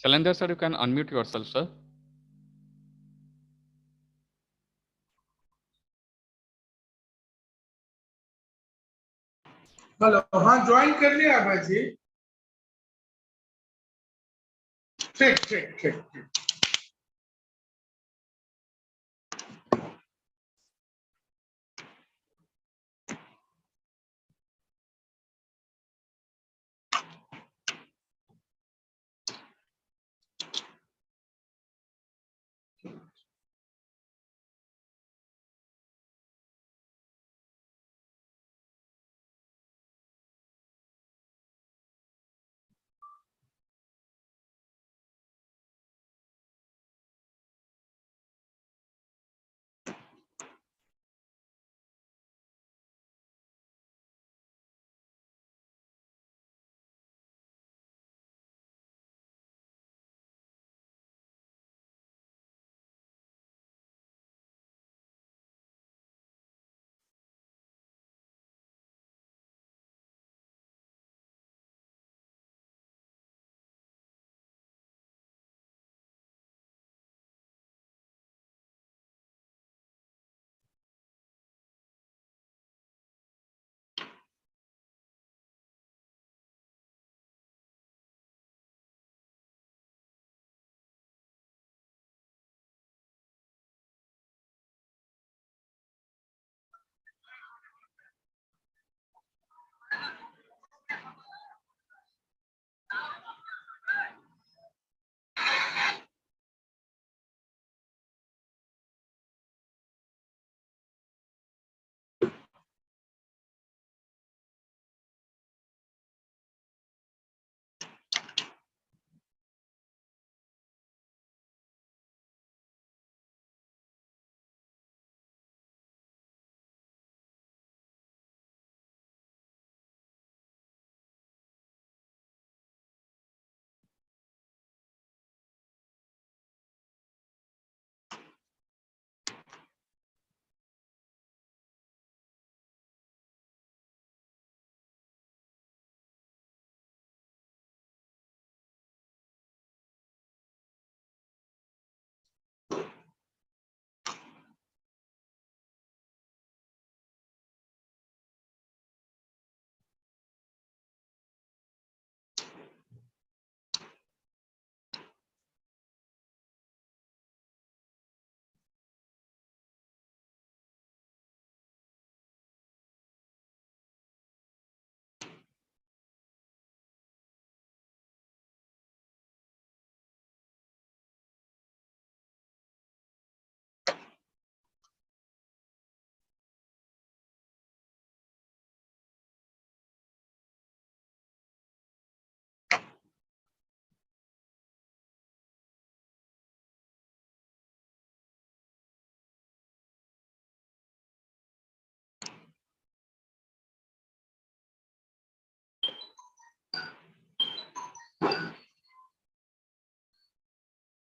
Shailendra sir, you can unmute yourself, sir. Hello, हाँ join कर लिया बाजी। ठीक ठीक ठीक ठीक।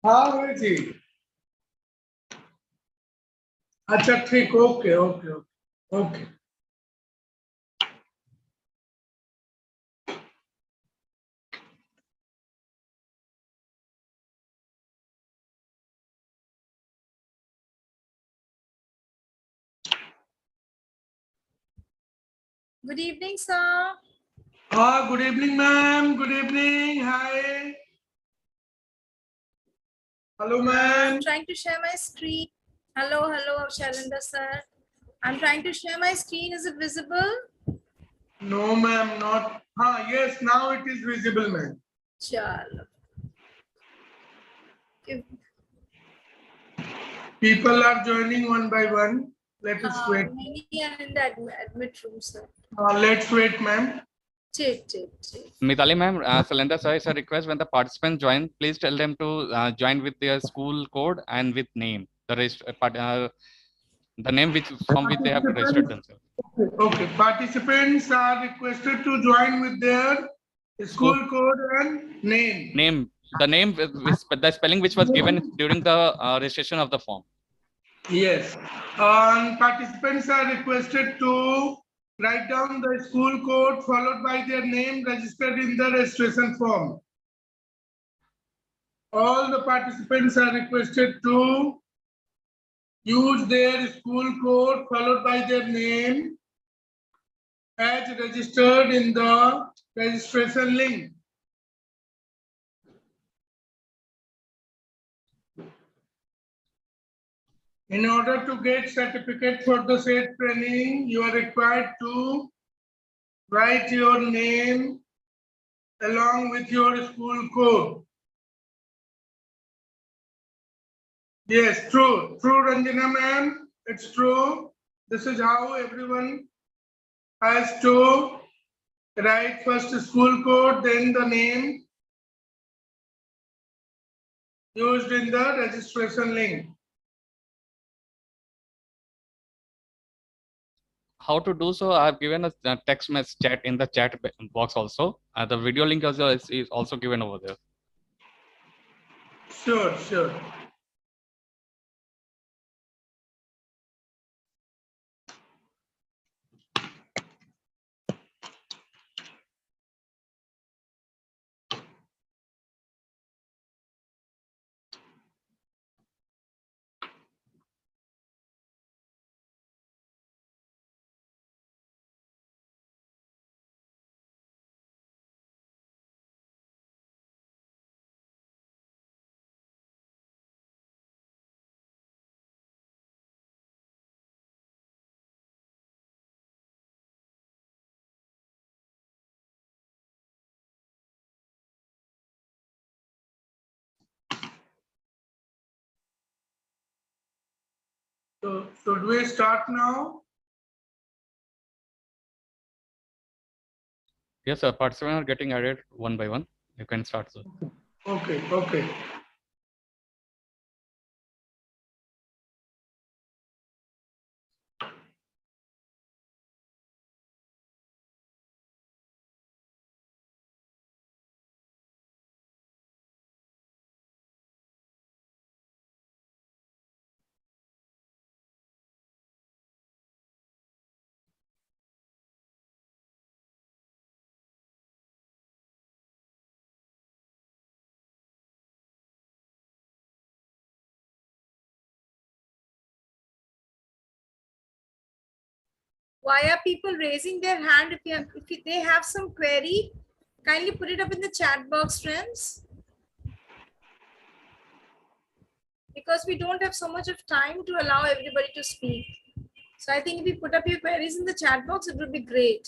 हाँ बाजी। अच्छा ठीक, okay okay okay okay. Good evening, sir. हाँ, good evening ma'am, good evening, hi. Hello ma'am. I'm trying to share my screen. Hello, Shailendra sir. I'm trying to share my screen. Is it visible? No ma'am, not. हाँ, yes, now it is visible ma'am. Chalo. People are joining one by one. Let us wait. Many are in the admit room, sir. Let's wait, ma'am. Check. Mitali ma'am, Shailendra sir is a request when the participants join, please tell them to join with their school code and with name, the name from which they have registered themselves. Okay. Participants are requested to join with their school code and name. Name, the name, the spelling which was given during the registration of the form. Yes. And participants are requested to write down the school code followed by their name registered in the registration form. all the participants are requested to use their school code followed by their name as registered in the registration link. In order to get certificate for the said training, you are required to write your name along with your school code. Yes, true, Ranjana ma'am, it's true. This is how everyone has to write first school code, then the name used in the registration link. How to do so? I have given a text message chat in the chat box also. The video link is also given over there. Sure. So should we start now? Yes, sir. Participants are getting added one by one. You can start, sir. Okay. Why are people raising their hand? If they have some query, kindly put it up in the chat box, friends. Because we don't have so much of time to allow everybody to speak. So I think if you put up your queries in the chat box, it would be great.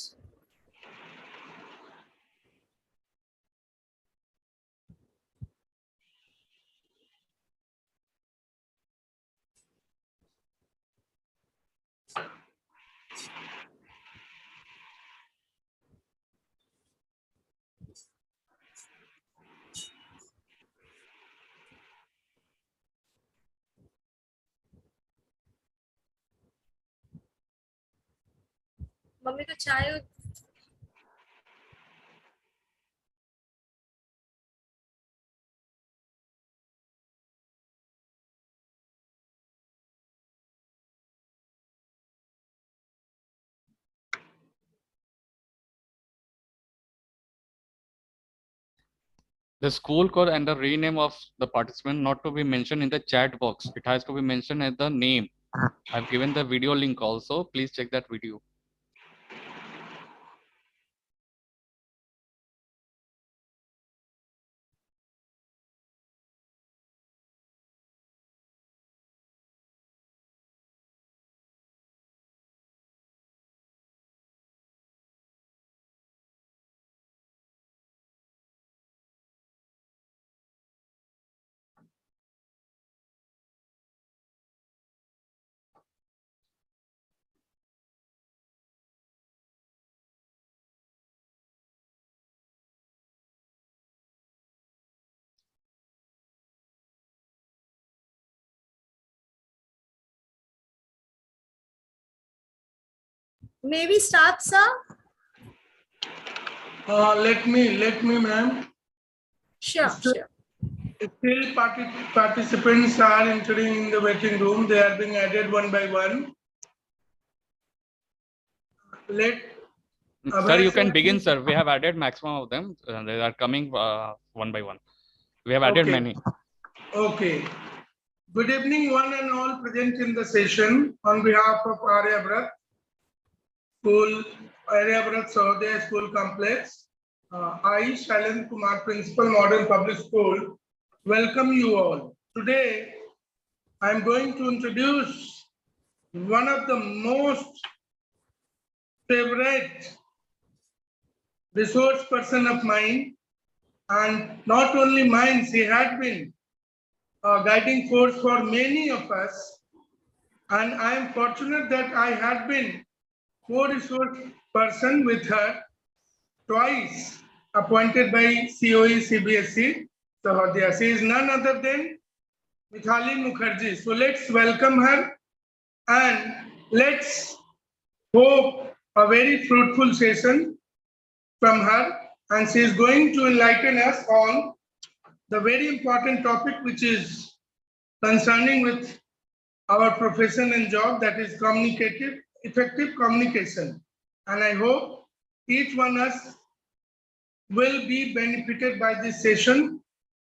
Mummy को चाय The school code and the rename of the participant not to be mentioned in the chat box. It has to be mentioned as the name. I've given the video link also. Please check that video. maybe start, sir. Let me, ma'am. Sure. Still participants are entering in the waiting room. They are being added one by one. Sir, you can begin, sir. We have added maximum of them. They are coming one by one. We have added many. Okay. Good evening, one and all present in the session. On behalf of Aryabharat School, Aryabharat Sahodaya School Complex, I, Shailendra Kumar, Principal Modern Public School, welcome you all. Today, I am going to introduce one of the most favorite resource person of mine, and not only mine, she had been a guiding force for many of us, and I am fortunate that I had been co-resource person with her twice appointed by COE CBSE Sahodaya. She is none other than Mitali Mukherjee. So let's welcome her and let's hope a very fruitful session from her, and she is going to enlighten us on the very important topic which is concerning with our profession and job, that is effective communication. And I hope each one of us will be benefited by this session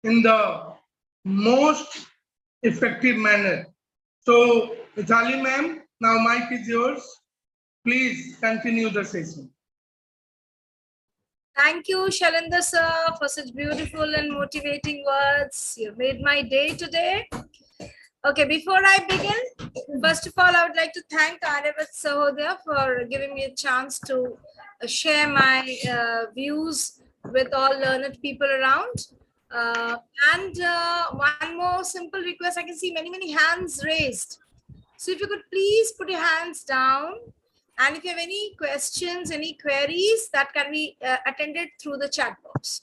in the most effective manner. So, Mitali ma'am, now mic is yours. Please continue the session. Thank you, Shailendra sir, for such beautiful and motivating words. You made my day today. Okay, before I begin, first of all, I would like to thank Aryabharat Sahodaya for giving me a chance to share my views with all learned people around. One more simple request, I can see many hands raised. So if you could please put your hands down, and if you have any questions, any queries, that can be attended through the chat box.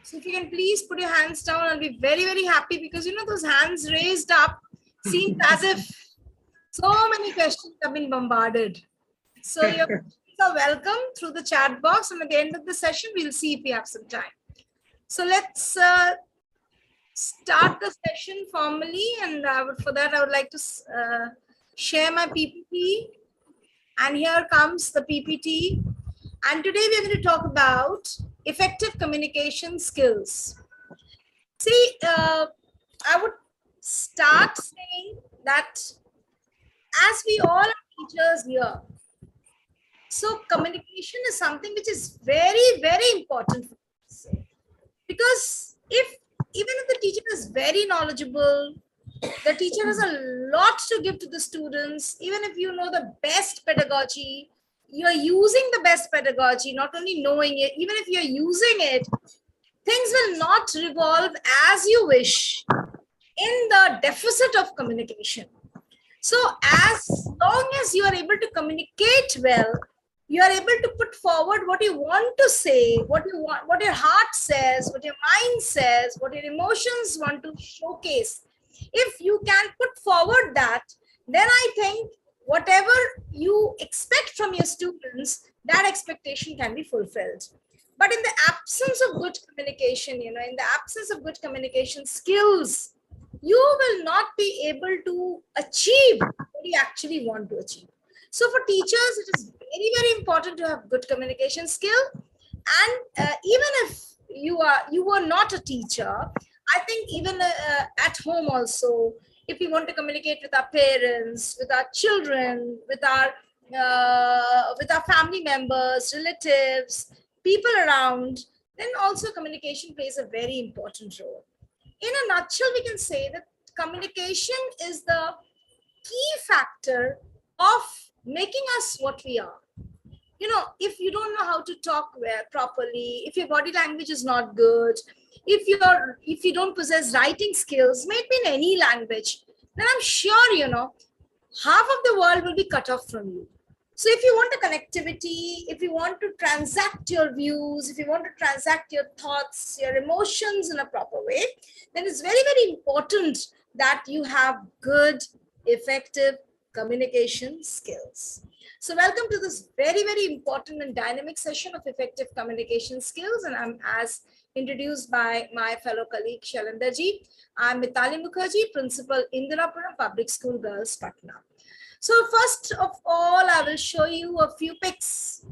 So if you can please put your hands down, I'll be very happy, because you know those hands raised up seems as if so many questions have been bombarded. So your questions are welcome through the chat box, and at the end of the session, we'll see if we have some time. So let's start the session formally, and for that, I would like to share my PPT. And here comes the PPT. And today we're going to talk about effective communication skills. See, I would start saying that as we all are teachers here, so communication is something which is very important for us. Because even if the teacher is very knowledgeable, the teacher has a lot to give to the students. Even if you know the best pedagogy, you are using the best pedagogy, not only knowing it, even if you're using it, things will not revolve as you wish in the deficit of communication. So as long as you are able to communicate well, you are able to put forward what you want to say, what you want, what your heart says, what your mind says, what your emotions want to showcase. If you can put forward that, then I think whatever you expect from your students, that expectation can be fulfilled. But in the absence of good communication, in the absence of good communication skills, you will not be able to achieve what you actually want to achieve. So for teachers, it is very important to have good communication skill. And even if you are not a teacher, I think even at home also, if we want to communicate with our parents, with our children, with our family members, relatives, people around, then also communication plays a very important role. In a nutshell, we can say that communication is the key factor of making us what we are. If you don't know how to talk properly, if your body language is not good, if you don't possess writing skills, maybe in any language, then I'm sure half of the world will be cut off from you. So if you want a connectivity, if you want to transact your views, if you want to transact your thoughts, your emotions in a proper way, then it's very important that you have good, effective communication skills. So welcome to this very important and dynamic session of effective communication skills. And I'm as introduced by my fellow colleague Shailendra ji. I'm Mitali Mukherjee, Principal, Indirapuram Public School Girls, Patna. So first of all, I will show you a few pics.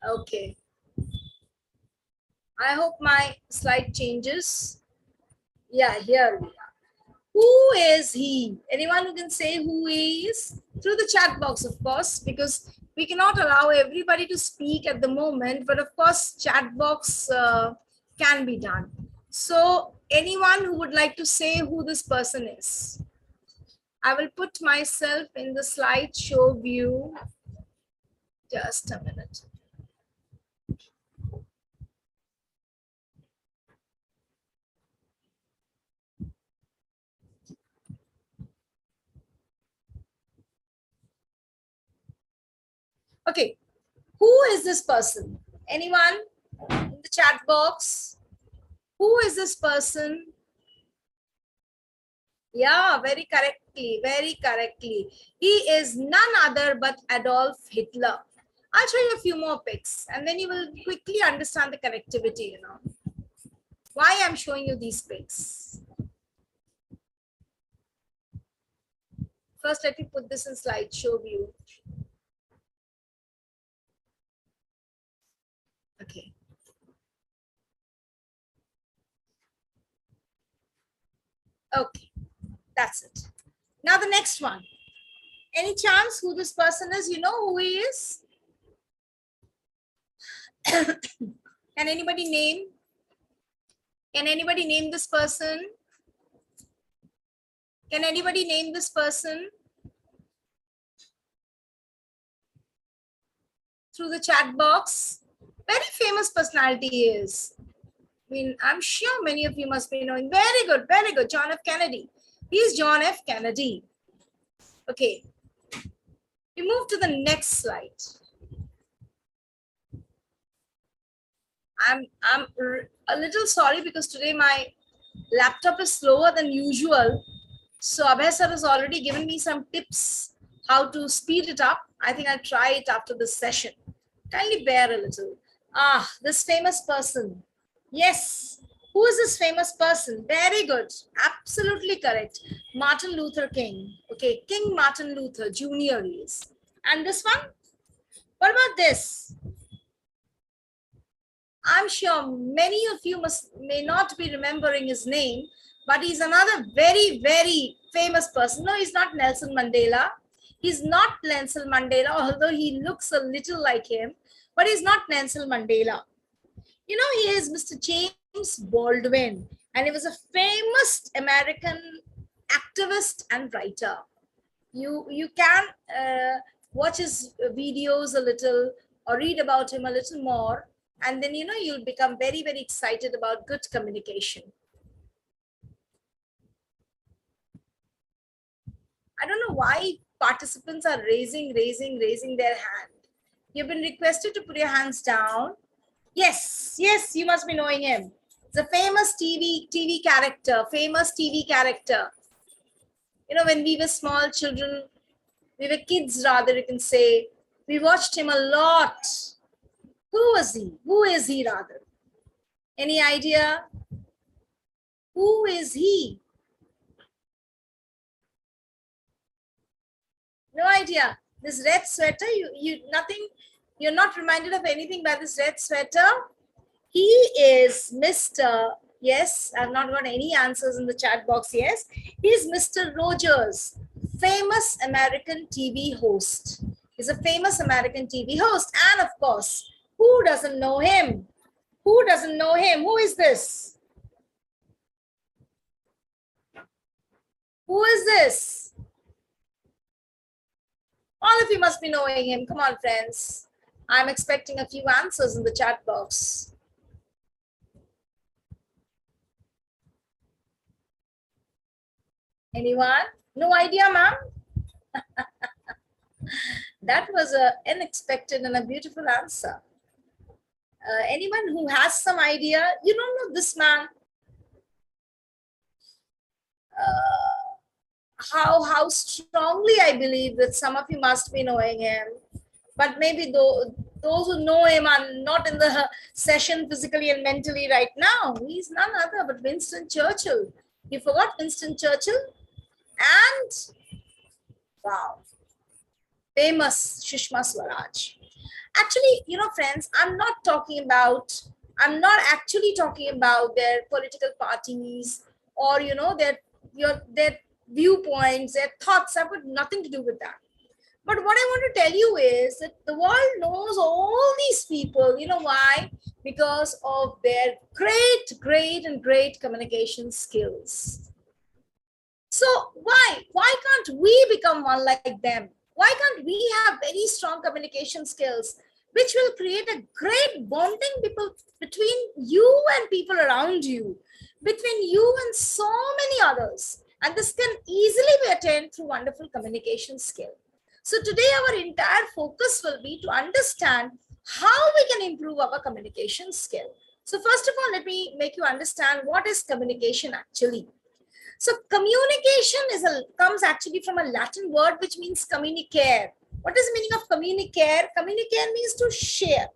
Okay. I hope my slide changes. Yeah, here we are. Who is he? Anyone who can say who he is? Through the chat box, of course, because we cannot allow everybody to speak at the moment, but of course, chat box can be done. So, anyone who would like to say who this person is? I will put myself in the slideshow view. Just a minute. Okay, who is this person? Anyone in the chat box? Who is this person? Yeah, very correctly, very correctly. He is none other but Adolf Hitler. I'll show you a few more pics and then you will quickly understand the connectivity, you know. Why I'm showing you these pics. First, let me put this in slideshow view. Okay. Okay, that's it. Now the next one. Any chance who this person is? You know who he is? Can anybody name? Can anybody name this person? Can anybody name this person? Through the chat box. Very famous personality he is. I mean, I'm sure many of you must be knowing. Very good, very good. John F. Kennedy. He's John F. Kennedy. Okay. We move to the next slide. I'm a little sorry because today my laptop is slower than usual. So Abhay sir has already given me some tips how to speed it up. I think I'll try it after this session. Kindly bear a little. Ah, this famous person. Yes. Who is this famous person? Very good. Absolutely correct. Martin Luther King. Okay, King Martin Luther Jr. is. And this one? What about this? I'm sure many of you may not be remembering his name, but he's another very, very famous person. No, he's not Nelson Mandela. He's not Nelson Mandela, although he looks a little like him, but he's not Nelson Mandela. You know, he is Mr. James Baldwin, and he was a famous American activist and writer. You can watch his videos a little or read about him a little more, and then you know you'll become very, very excited about good communication. I don't know why participants are raising their hand. You've been requested to put your hands down. Yes, yes, you must be knowing him. It's a famous TV character, You know, when we were small children, we were kids rather, you can say, we watched him a lot. Who was he? Who is he rather? Any idea? Who is he? No idea. This red sweater, you're not reminded of anything by this red sweater? He is Mr. Yes, I've not got any answers in the chat box. Yes, he's Mr. Rogers, famous American TV host. He's a famous American TV host. And of course, who doesn't know him? Who doesn't know him? Who is this? Who is this? All of you must be knowing him. Come on, friends. I'm expecting a few answers in the chat box. Anyone? No idea, ma'am? That was an unexpected and a beautiful answer. Anyone who has some idea? You don't know this man. How strongly I believe that some of you must be knowing him. But maybe those who know him are not in the session physically and mentally right now. He's none other but Winston Churchill. You forgot Winston Churchill? And wow, famous Sushma Swaraj. Actually, you know, friends, I'm not actually talking about their political parties or their viewpoints, their thoughts have got nothing to do with that. But what I want to tell you is that the world knows all these people. You know why? Because of their great communication skills. So why can't we become one like them? Why can't we have very strong communication skills, which will create a great bonding between you and people around you, between you and so many others? And this can easily be attained through wonderful communication skill. So today our entire focus will be to understand how we can improve our communication skill. So first of all, let me make you understand what is communication actually. So communication comes actually from a Latin word which means communicare. What is the meaning of communicare? Communicare means to share.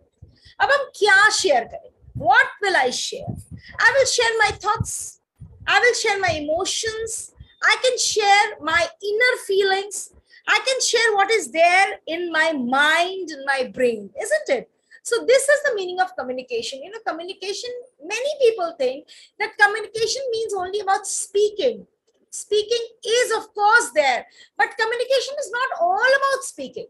अब हम क्या share करें? What will I share? I will share my thoughts. I will share my emotions. I can share my inner feelings. I can share what is there in my mind, in my brain, isn't it? So this is the meaning of communication. You know, communication, many people think that communication means only about speaking. Speaking is, of course, there, but communication is not all about speaking.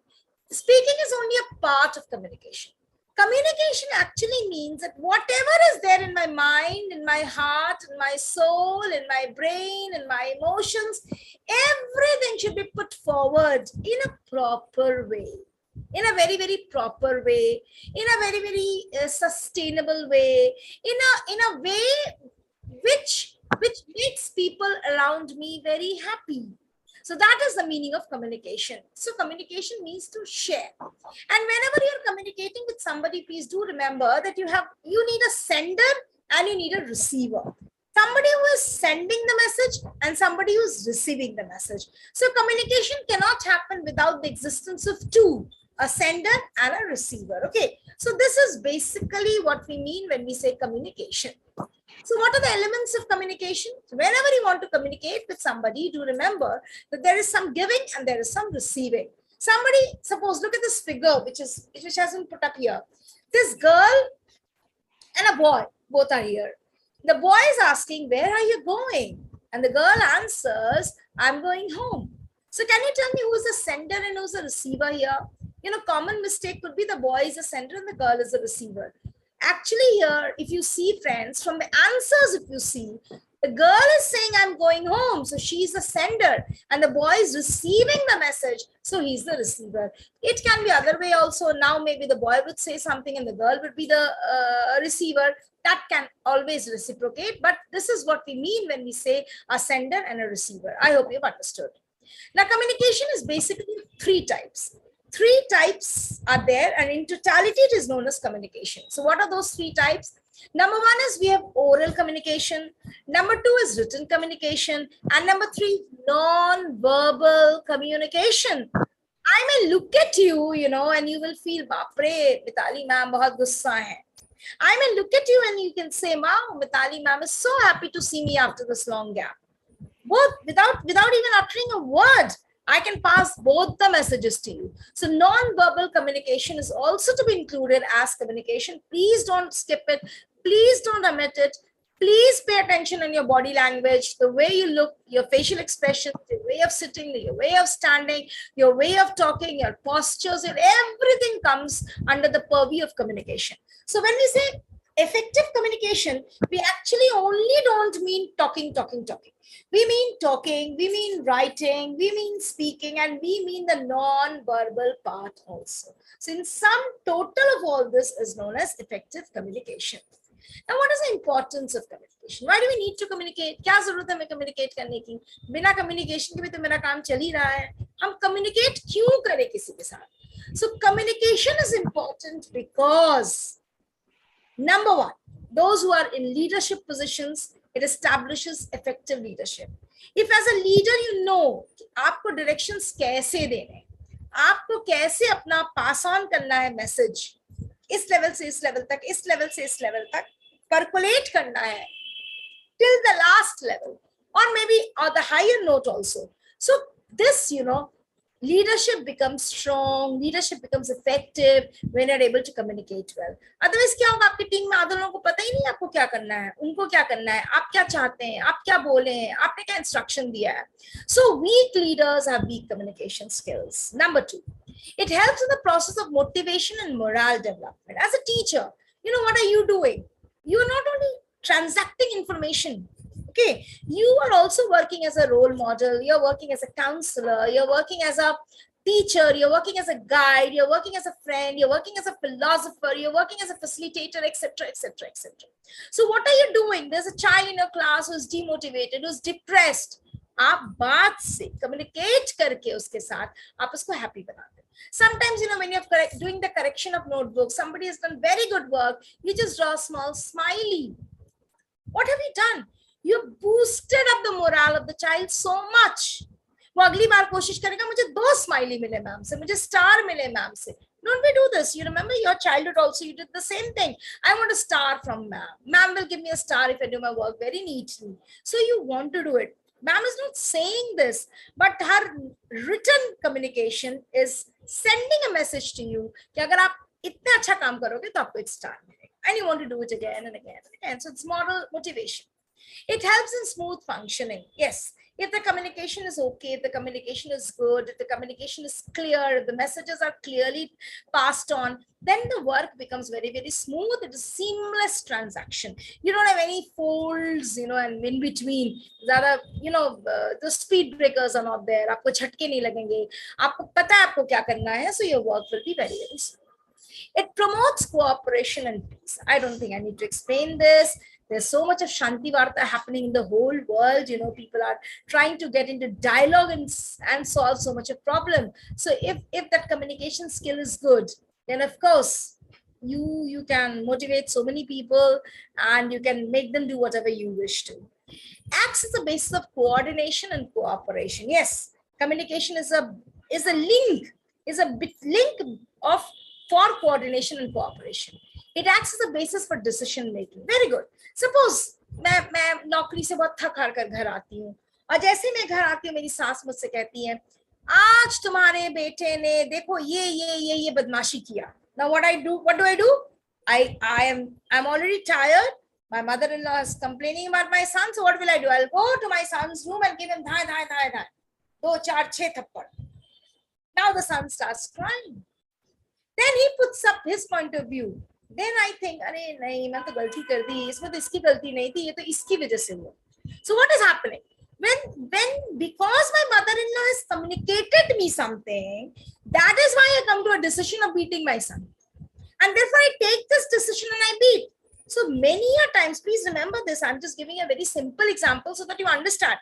Speaking is only a part of communication. Communication actually means that whatever is there in my mind, in my heart, in my soul, in my brain, in my emotions, everything should be put forward in a proper way, in a very proper way, in a very sustainable way, in a way which makes people around me very happy. So that is the meaning of communication. So communication means to share. And whenever you're communicating with somebody, please do remember that you need a sender and you need a receiver. Somebody who is sending the message and somebody who is receiving the message. So communication cannot happen without the existence of two, a sender and a receiver. Okay, so this is basically what we mean when we say communication. So what are the elements of communication? Whenever you want to communicate with somebody, do remember that there is some giving and there is some receiving. Somebody, suppose, look at this figure which has been put up here. This girl and a boy, both are here. The boy is asking, where are you going? And the girl answers, I'm going home. So can you tell me who is the sender and who is the receiver here? You know, common mistake could be the boy is the sender and the girl is the receiver. Actually here, if you see, friends, from the answers, if you see, the girl is saying, I'm going home. So she's the sender and the boy is receiving the message. So he's the receiver. It can be other way also. Now maybe the boy would say something and the girl would be the receiver. That can always reciprocate. But this is what we mean when we say a sender and a receiver. I hope you've understood. Now, communication is basically three types. Three types are there, and in totality, it is known as communication. So what are those three types? Number one is we have oral communication. Number two is written communication. And number three, non-verbal communication. I may look at you, and you will feel, Bapre, Mitali ma'am bahut gussa hai. I may look at you and you can say, wow, Mitali ma'am is so happy to see me after this long gap. Both without even uttering a word, I can pass both the messages to you. So non-verbal communication is also to be included as communication. Please don't skip it. Please don't omit it. Please pay attention in your body language, the way you look, your facial expressions, your way of sitting, your way of standing, your way of talking, your postures, everything comes under the purview of communication. So when we say effective communication, we actually only don't mean talking. We mean talking, we mean writing, we mean speaking, and we mean the non-verbal part also. So in sum total of all this is known as effective communication. Now, what is the importance of communication? Why do we need to communicate? क्या जरूरत है हमें communicate करने की? बिना communication के भी तो मेरा काम चल ही रहा है. हम communicate क्यों करें किसी के साथ? So communication is important because number one, those who are in leadership positions, it establishes effective leadership. If as a leader you know आपको directions कैसे देने, आपको कैसे अपना pass on करना है message, इस level से इस level तक, इस level से इस level तक percolate करना है till the last level, or maybe on the higher note also. So this, Leadership becomes strong, leadership becomes effective when you're able to communicate well. Otherwise क्या होगा, आपकी टीम में आधे लोगों को पता ही नहीं आपको क्या करना है, उनको क्या करना है, आप क्या चाहते हैं, आप क्या बोले हैं, आपने क्या इंस्ट्रक्शन दिया है. So weak leaders have weak communication skills. Number 2, it helps in the process of motivation and morale development. As a teacher, you know, what are you doing? You are not only transacting information. Okay, you are also working as a role model, you're working as a counselor, you're working as a teacher, you're working as a guide, you're working as a friend, you're working as a philosopher, you're working as a facilitator, etc., etc., etc. So what are you doing? There's a child in your class who's demotivated, who's depressed. आप बात से communicate करके उसके साथ आप उसको happy बनाते. Sometimes, you know, when you're doing the correction of notebook, somebody has done very good work, you just draw a small smiley. What have you done? You boosted up the morale of the child so much. वो अगली बार कोशिश करेगा, मुझे 2 smiley मिले ma'am से, मुझे star मिले ma'am से. Don't we do this? You remember your childhood also, you did the same thing. I want a star from ma'am. Ma'am will give me a star if I do my work very neatly. So you want to do it. Ma'am is not saying this, but her written communication is sending a message to you कि अगर आप इतना अच्छा काम करोगे तो आपको एक स्टार मिलेगा. And you want to do it again and again and again. So it's moral motivation. It helps in smooth functioning. Yes, if the communication is okay, if the communication is good, if the communication is clear, if the messages are clearly passed on, then the work becomes very, very smooth. It is seamless transaction. You don't have any folds, you know, and in between. You know, the speed breakers are not there. आपको झटके नहीं लगेंगे. आपको पता है आपको क्या करना है. So your work will be very, very smooth. It promotes cooperation and peace. I don't think I need to explain this. There's so much of Shanti Varta happening in the whole world. You know, people are trying to get into dialogue and solve so much of problem. So if that communication skill is good, then of course you can motivate so many people and you can make them do whatever you wish to. Acts as a basis of coordination and cooperation. Yes, communication is a link, is a bit link of for coordination and cooperation. It acts as a basis for decision making. Very good. Suppose मैं नौकरी से बहुत थक हार कर घर आती हूँ और जैसे मैं घर आती हूँ मेरी सास मुझसे कहती है आज तुम्हारे बेटे ने देखो ये बदमाशी किया. Now what do I do? I'm already tired. My mother-in-law is complaining about my son. So what will I do? I'll go to my son's room and give him धाय 2 4 6 थप्पड़. Now the son starts crying. Then he puts up his point of view. Then I think, अरे नहीं मैं तो गलती कर दी, इसमें तो इसकी गलती नहीं थी, ये तो इसकी वजह से हुआ. So what is happening? When because my mother-in-law has communicated me something, that is why I come to a decision of beating my son. And therefore I take this decision and I beat. So many a times, please remember this, I'm just giving a very simple example so that you understand.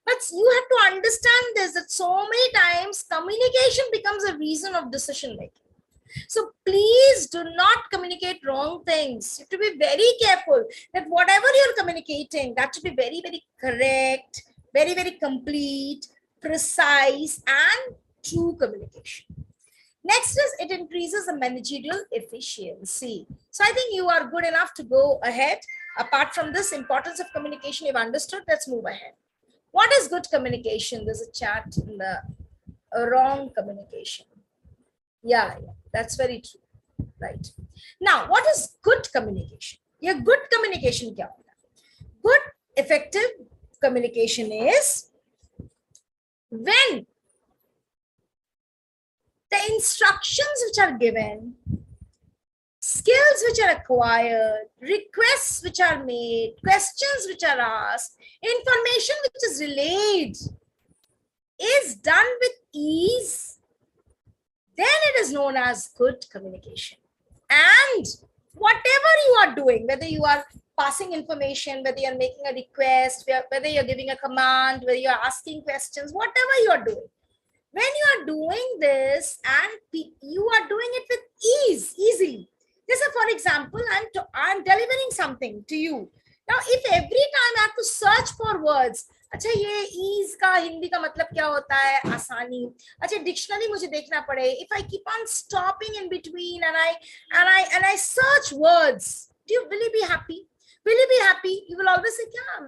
But you have to understand this, that so many times communication becomes a reason of decision making. So please do not communicate wrong things. You have to be very careful that whatever you're communicating, that should be very, very correct, very, very complete, precise, and true communication. Next is it increases the managerial efficiency. So I think you are good enough to go ahead. Apart from this importance of communication, you've understood. Let's move ahead. What is good communication? There's a chat in the wrong communication. Yeah, that's very true. Right. Now, what is good communication? Yeah, good communication kya hota hai? Good, effective communication is when the instructions which are given, skills which are acquired, requests which are made, questions which are asked, information which is relayed is done with ease, then it is known as good communication. And whatever you are doing, whether you are passing information, whether you're making a request, whether you're giving a command, whether you're asking questions, whatever you are doing, when you are doing this and you are doing it with ease, easily. Just for example, I'm delivering something to you. Now, if every time I have to search for words, अच्छा ये ease का हिंदी का मतलब क्या होता है? आसानी. अच्छा डिक्शनरी मुझे देखना पड़े. If I keep on stopping in between and I search words, will you be happy? Will you be happy? You will always say, "Kya,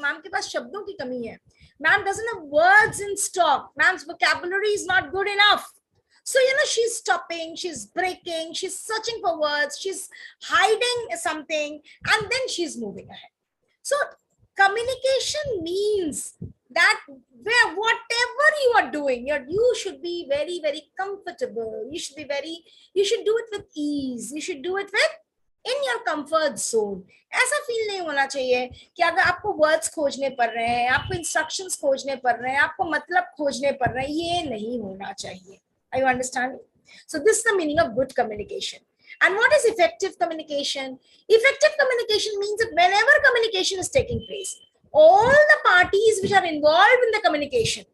ma'am ke paas shabdon ki kami hai. Ma'am doesn't have words in stock. Ma'am's vocabulary is not good enough." So, she's stopping, she's breaking, she's searching for words, she's hiding something, and then she's moving ahead. So, communication means that whatever you are doing, you should be very, very comfortable. You should do it with ease. You should do it with in your comfort zone. ऐसा feel नहीं होना चाहिए कि अगर आपको words खोजने पड़ रहे हैं, आपको इंस्ट्रक्शंस खोजने पड़ रहे हैं, आपको मतलब खोजने पड़ रहे हैं, ये नहीं होना चाहिए. Are you understanding? So this is the meaning of good communication. And what is effective communication? Effective communication means that whenever communication is taking place, all the parties which are involved in the communication,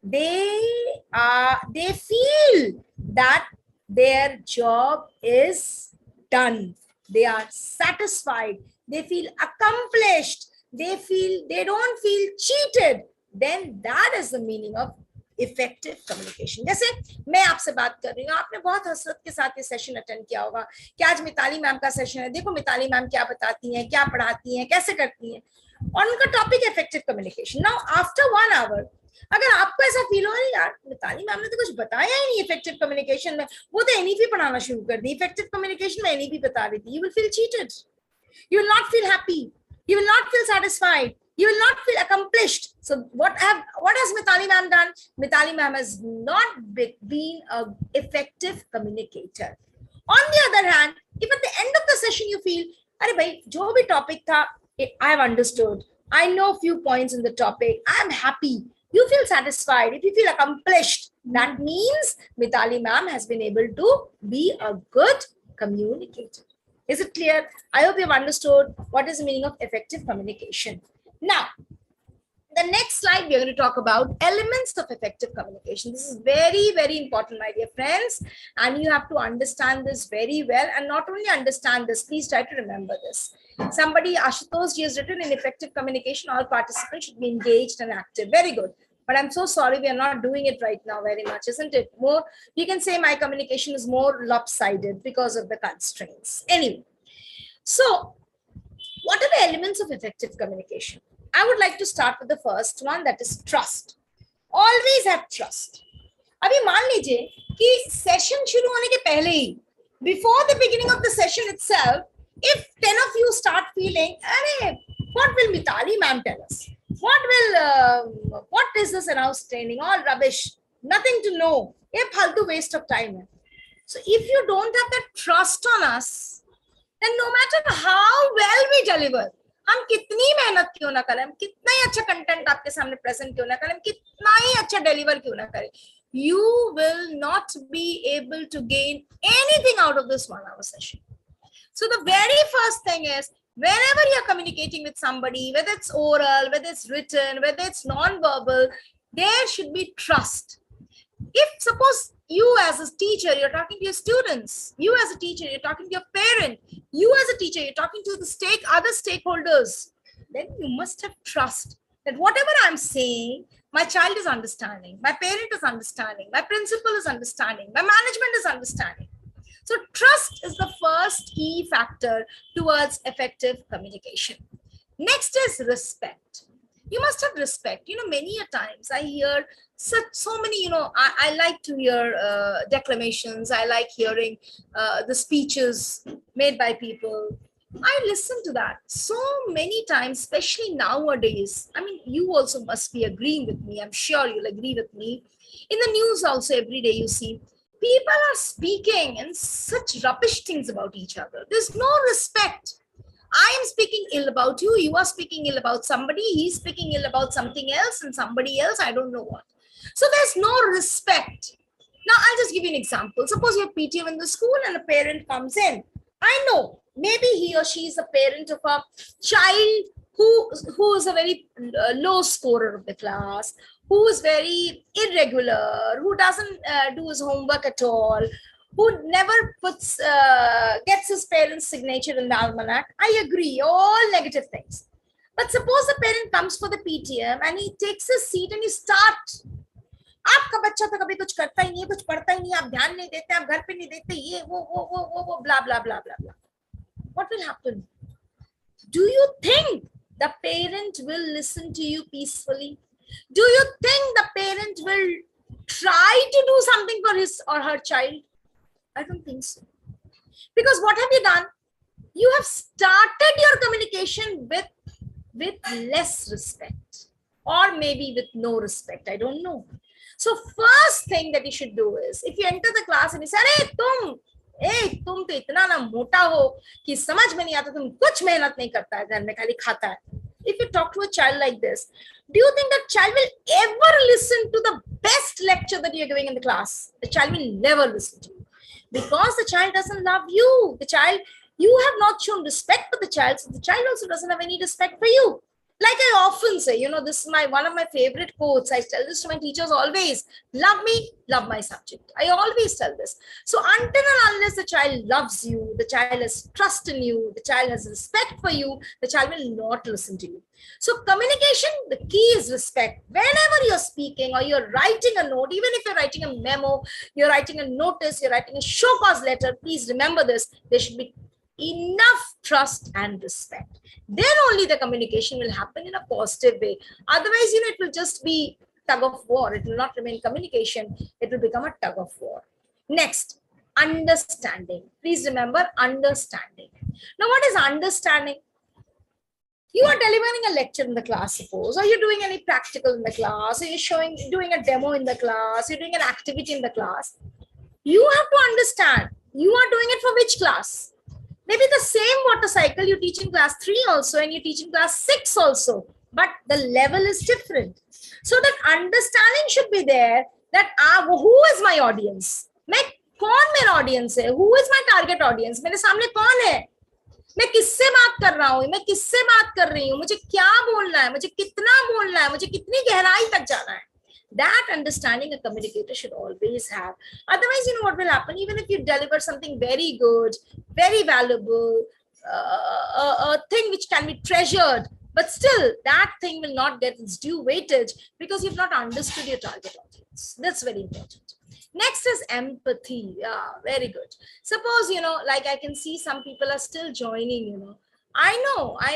they feel that their job is done. They are satisfied. They feel accomplished. They don't feel cheated. Then that is the meaning of effective communication. जैसे मैं आपसे बात कर रही हूँ, आपने बहुत हसरत के साथ ये सेशन अटेंड किया होगा कि आज मिताली मैम का सेशन है, देखो मिताली मैम क्या बताती हैं, क्या पढ़ाती हैं, कैसे करती हैं, और उनका topic effective communication. Now after 1 hour अगर आपको ऐसा फील हो, यार मिताली मैम ने तो कुछ बताया ही नहीं इफेक्टिव कम्युनिकेशन में, वो तो एनईपी पढ़ाना शुरू कर दी, इफेक्टिव कम्युनिकेशन में एनईपी बता रही थी, you will feel cheated, you will not feel happy, you will not feel satisfied, you will not feel accomplished. So what has Mitali ma'am done? Mitali ma'am has not been an effective communicator. On the other hand, if at the end of the session you feel, अरे भाई जो भी topic था, I have understood, I know few points in the topic, I am happy, you feel satisfied, if you feel accomplished, that means Mitali ma'am has been able to be a good communicator. Is it clear? I hope you've understood what is the meaning of effective communication. Now, the next slide, we're going to talk about elements of effective communication. This is very, very important, my dear friends. And you have to understand this very well. And not only understand this, please try to remember this. Somebody, Ashutosh ji, has written, in effective communication, all participants should be engaged and active. Very good. But I'm so sorry, we are not doing it right now very much, isn't it? More, you can say my communication is more lopsided because of the constraints. Anyway, so what are the elements of effective communication? I would like to start with the first one, that is trust. Always have trust. अभी मान लीजिए कि session शुरू होने के पहले ही, before the beginning of the session itself, if 10 of you start feeling, अरे, what will Mitali ma'am tell us? What is this announced training? All rubbish, nothing to know. A faltu waste of time. So if you don't have that trust on us, then no matter how well we deliver, हम कितनी मेहनत क्यों ना करें, हम कितना ही अच्छा content आपके सामने प्रेजेंट क्यों ना करें, हम कितना ही अच्छा डिलीवर क्यों ना करें, you will not be able to gain anything out of this 1 hour session. So the very first thing is, whenever you're communicating with somebody, whether it's oral, whether it's written, whether it's non-verbal, there should be trust. If suppose you as a teacher, you're talking to your students, you as a teacher, you're talking to your parent, you as a teacher, you're talking to the other stakeholders, then you must have trust that whatever I'm saying, my child is understanding, my parent is understanding, my principal is understanding, my management is understanding. So trust is the first key factor towards effective communication. Next is respect. You must have respect. Many a times I hear so many, I like to hear declamations. I like hearing the speeches made by people. I listen to that so many times, especially nowadays. I mean, you also must be agreeing with me. I'm sure you'll agree with me. In the news also, every day you see, people are speaking and such rubbish things about each other. There's no respect. I am speaking ill about you. You are speaking ill about somebody. He's speaking ill about something else and somebody else. I don't know what. So there's no respect. Now, I'll just give you an example. Suppose you're PTM in the school and a parent comes in. I know maybe he or she is a parent of a child who is a very low scorer of the class, who is very irregular, who doesn't do his homework at all, who never gets his parents' signature in the almanac. I agree, all negative things. But suppose the parent comes for the PTM and he takes his seat and you start. आपका बच्चा तो कभी कुछ करता ही नहीं है, कुछ पढ़ता ही नहीं, आप ध्यान नहीं देते, आप घर पे नहीं देते, ये वो blah blah blah blah blah. What will happen? Do you think the parent will listen to you peacefully? Do you think the parent will try to do something for his or her child? I don't think so. Because what have you done? You have started your communication with less respect, or maybe with no respect. I don't know. So first thing that you should do is, if you enter the class and you say, "Hey, तुम तो इतना ना मोटा हो कि समझ में नहीं आता, तुम कुछ मेहनत नहीं करता है, घर में खाली खाता है." If you talk to a child like this, do you think that child will ever listen to the best lecture that you're giving in the class? The child will never listen to you, because the child doesn't love you. You have not shown respect for the child, so the child also doesn't have any respect for you. Like I often say, this is one of my favorite quotes. I tell this to my teachers always: love me, love my subject. I always tell this. So until and unless the child loves you, the child has trust in you, the child has respect for you, the child will not listen to you. So communication, the key is respect. Whenever you're speaking or you're writing a note, even if you're writing a memo, you're writing a notice, you're writing a show cause letter, please remember this: there should be enough trust and respect. Then only the communication will happen in a positive way. Otherwise, it will just be tug of war. It will not remain communication. It will become a tug of war. Next, understanding. Please remember understanding. Now, what is understanding? You are delivering a lecture in the class, suppose, or you're doing any practical in the class, or you're doing a demo in the class, you're doing an activity in the class. You have to understand, you are doing it for which class? Maybe the same water cycle you teach in class 3 also, and you teach in class 6 also, but the level is different. So that understanding should be there, that who is my audience? कौन मेरा audience है? Who is my target audience? मेरे सामने कौन है? मैं किससे बात कर रहा हूँ? मैं किससे बात कर रही हूँ? मुझे क्या बोलना है? मुझे कितना बोलना है? मुझे कितनी गहराई तक जाना है? That understanding a communicator should always have. Otherwise, what will happen? Even if you deliver something very good, very valuable, a thing which can be treasured, but still that thing will not get its due weightage because you've not understood your target audience. That's very important. Next is empathy. Yeah, very good. Suppose, like I can see some people are still joining, I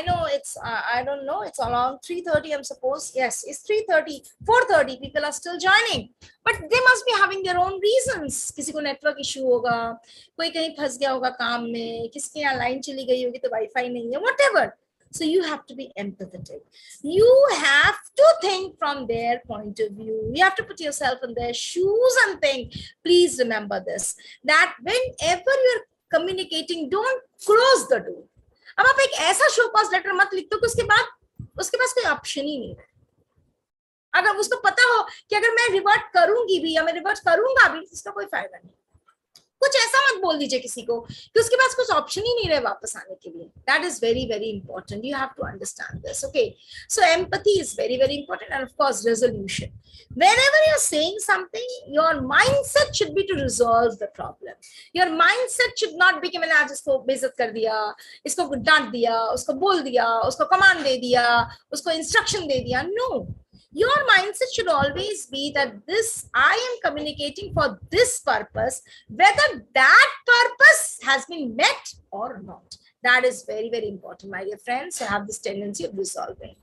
know it's, I don't know, it's around 3:30, I'm supposed. Yes, it's 3:30, 4:30, people are still joining. But they must be having their own reasons. किसी को network issue होगा, कोई कहीं फंस गया होगा काम में, किसके यहाँ line चली गई होगी तो Wi-Fi नहीं है, whatever. So you have to be empathetic. You have to think from their point of view. You have to put yourself in their shoes and think. Please remember this, that whenever you're communicating, don't close the door. अब आप एक ऐसा show cause letter मत लिख दो कि उसके पास कोई ऑप्शन ही नहीं है. अगर उसको पता हो कि अगर मैं रिवर्ट करूंगी भी या मैं रिवर्ट करूंगा भी, इसका कोई फायदा नहीं. कुछ ऐसा मत बोल दीजिए किसी को कि उसके पास कुछ ऑप्शन ही नहीं रहे वापस आने के लिए. That is very, very important. You have to understand this. Okay. So empathy is very, very important. And of course, resolution. Whenever you're saying something, your mindset should be to resolve the problem. Your mindset should not be कि मैंने आज इसको बेइज्जत कर दिया, इसको डांट दिया, उसको बोल दिया, उसको कमांड दे दिया, उसको इंस्ट्रक्शन दे दिया. No. Your mindset should always be that I am communicating for this purpose, whether that purpose has been met or not. That is very, very important, my dear friends, to have this tendency of resolving.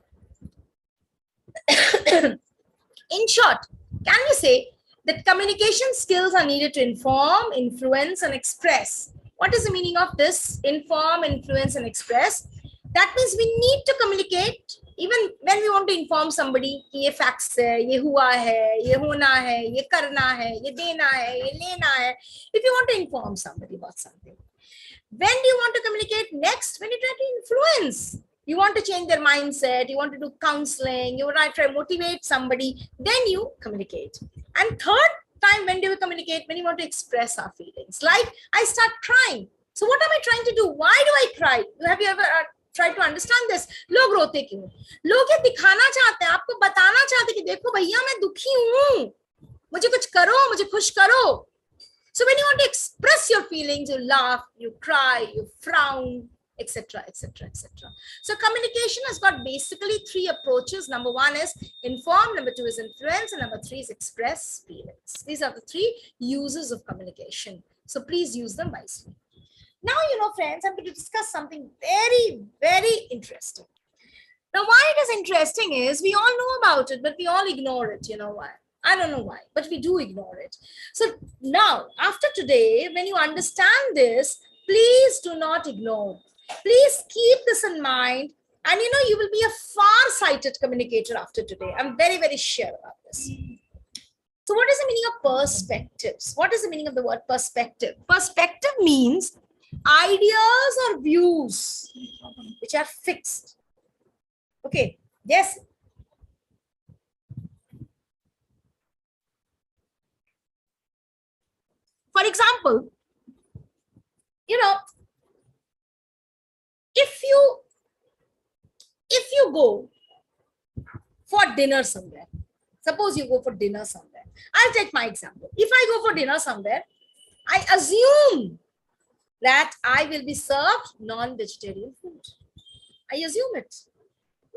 In short, can we say that communication skills are needed to inform, influence, and express? What is the meaning of this? Inform, influence, and express. That means we need to communicate even when we want to inform somebody कि ये facts है, ये हुआ है, ये होना है, ये करना है, ये देना है, ये लेना है. If you want to inform somebody about something, when do you want to communicate next? When you try to influence, you want to change their mindset, you want to do counseling, you want to try to motivate somebody, then you communicate. And third time, when do we communicate? When you want to express our feelings. Like I start crying. So what am I trying to do? Why do I cry? Have you ever try to understand this? लोग रोते क्यों? लोग ये दिखाना चाहते हैं, आपको बताना चाहते हैं कि देखो भैया मैं दुखी हूँ, मुझे कुछ करो, मुझे खुश करो. So when you want to express your feelings, you laugh, you cry, you frown, etc., etc., etc. So communication has got basically 3 approaches. Number 1 is inform, number 2 is influence, and number 3 is express feelings. These are the 3 uses of communication. So please use them wisely. Now, friends, I'm going to discuss something very, very interesting. Now, why it is interesting is we all know about it, but we all ignore it. You know why? I don't know why, but we do ignore it. So now, after today, when you understand this, please do not ignore. Please keep this in mind. And you will be a far-sighted communicator after today. I'm very, very sure about this. So what is the meaning of perspectives? What is the meaning of the word perspective? Perspective means ideas or views which are fixed. Okay, yes. For example, if you go for dinner somewhere, suppose you go for dinner somewhere. I'll take my example. If I go for dinner somewhere, I assume that I will be served non-vegetarian food. I assume it.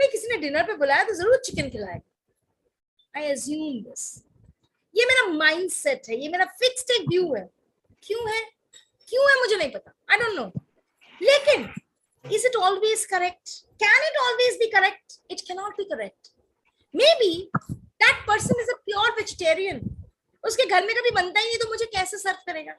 मैं किसी ने dinner पे बुलाया तो जरूर chicken खिलाएगा. I assume this. ये मेरा माइंडसेट है, ये मेरा फिक्स्ड एक व्यू है. क्यों है मुझे नहीं पता. I don't know. लेकिन is it always correct? Can it always be correct? It cannot be correct. Maybe that person is a pure vegetarian. उसके घर में कभी बनता ही नहीं तो मुझे कैसे सर्व करेगा.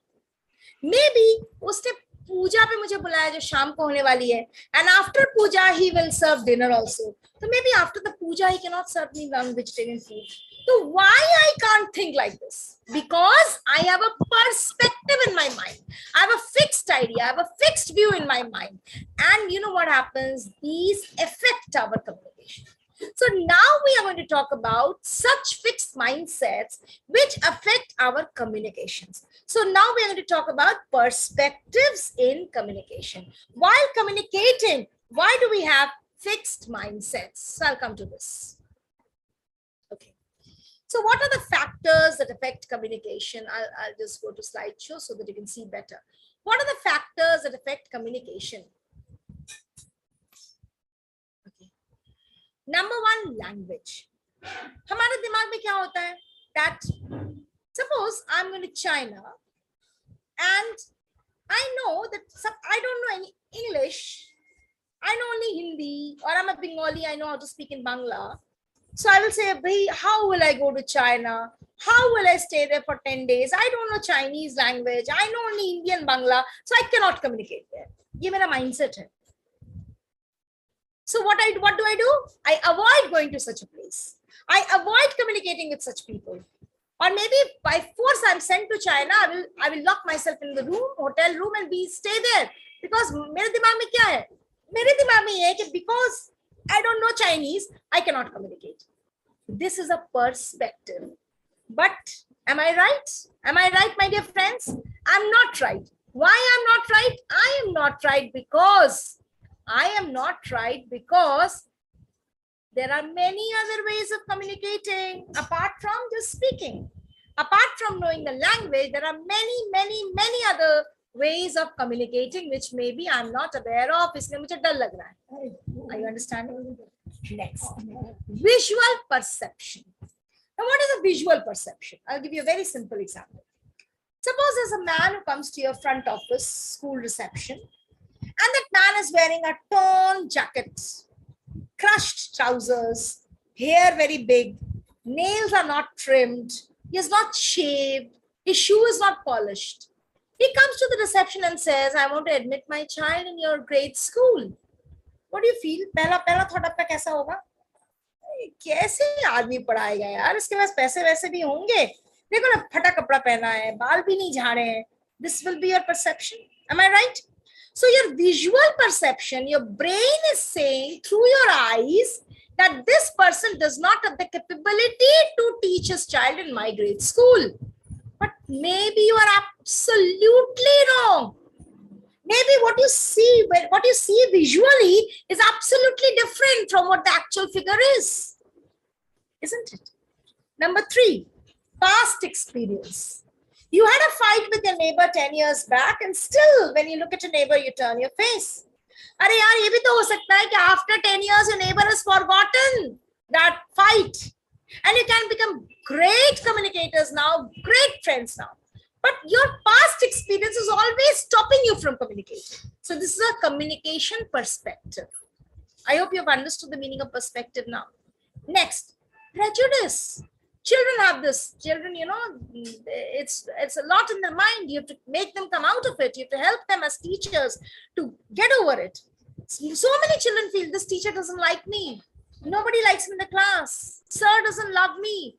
Maybe उसने पूजा पे मुझे बुलाया जो शाम को होने वाली है, and after puja he will serve dinner also. So maybe after the puja he cannot serve me non-vegetarian food. So why I can't think like this? Because I have a perspective in my mind. I have a fixed idea. I have a fixed view in my mind. And you know what happens? These affect our communication. So now we are going to talk about such fixed mindsets which affect our communications. So now we are going to talk about perspectives in communication. While communicating, why do we have fixed mindsets? So I'll come to this. Okay. So what are the factors that affect communication? I'll just go to slideshow so that you can see better. What are the factors that affect communication? Number one, language. हमारे दिमाग में क्या होता है? That suppose I'm going to China and I know that I don't know any English. I know only Hindi, or I'm a Bengali, I know how to speak in Bangla. So I will say, how will I go to China? How will I stay there for 10 days? I don't know Chinese language. I know only Hindi and Bangla, so I cannot communicate there. ये मेरा mindset है. So what do? I avoid going to such a place. I avoid communicating with such people. Or maybe by force I'm sent to China, I will lock myself in the room, hotel room, and stay there. Because मेरे दिमाग में क्या है? मेरे दिमाग में ये है कि because I don't know Chinese, I cannot communicate. This is a perspective. But am I right? Am I right, my dear friends? I'm not right. Why I'm not right? I am not right because there are many other ways of communicating apart from just speaking. Apart from knowing the language, there are many other ways of communicating which maybe I'm not aware of. इसलिए मुझे डर लग रहा है. Are you understanding? Next, visual perception. Now, what is a visual perception? I'll give you a very simple example. Suppose there's a man who comes to your front office, school reception, and that man is wearing a torn jacket, crushed trousers, hair very big, nails are not trimmed, he is not shaved, his shoe is not polished. He comes to the reception and says, I want to admit my child in your grade school. What do you feel? पहला thought आपका कैसा होगा? कैसे आदमी पढ़ाएगा यार? इसके पास पैसे वैसे भी होंगे. देखो ना, फटा कपड़ा पहना है, बाल भी नहीं झाड़े हैं. This will be your perception. Am I right? So your visual perception, your brain is saying through your eyes that this person does not have the capability to teach his child in my grade school. But maybe you are absolutely wrong. Maybe what you see visually is absolutely different from what the actual figure is. Isn't it? Number 3, past experience. You had a fight with your neighbor 10 years back, and still when you look at your neighbor, you turn your face. अरे यार, ये भी तो हो सकता है कि after 10 years, your neighbor has forgotten that fight. And you can become great communicators now, great friends now. but your past experience is always stopping you from communicating. So this is a communication perspective. I hope you have understood the meaning of perspective now. Next, prejudice. Children have this. Children, it's a lot in their mind. You have to make them come out of it. You have to help them as teachers to get over it. So many children feel this teacher doesn't like me. Nobody likes me in the class. Sir doesn't love me.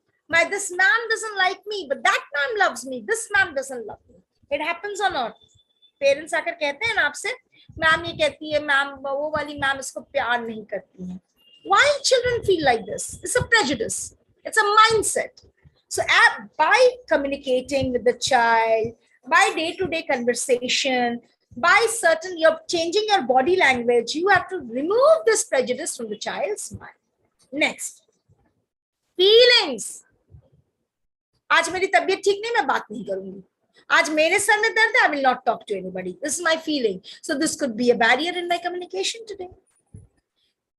This ma'am doesn't like me, but that ma'am loves me. This ma'am doesn't love me. It happens or not? Parents आकर कहते हैं ना आपसे, ma'am ये कहती है, ma'am वो वाली मैम इसको प्यार नहीं करती है. Why children feel like this? It's a prejudice. It's a mindset. So by communicating with the child, by day-to-day conversation, by you're changing your body language, you have to remove this prejudice from the child's mind. Next, feelings. आज मेरी तबीयत ठीक नहीं, मैं बात नहीं करूंगी. आज मेरे सर में दर्द है, I will not talk to anybody. This is my feeling. So this could be a barrier in my communication today.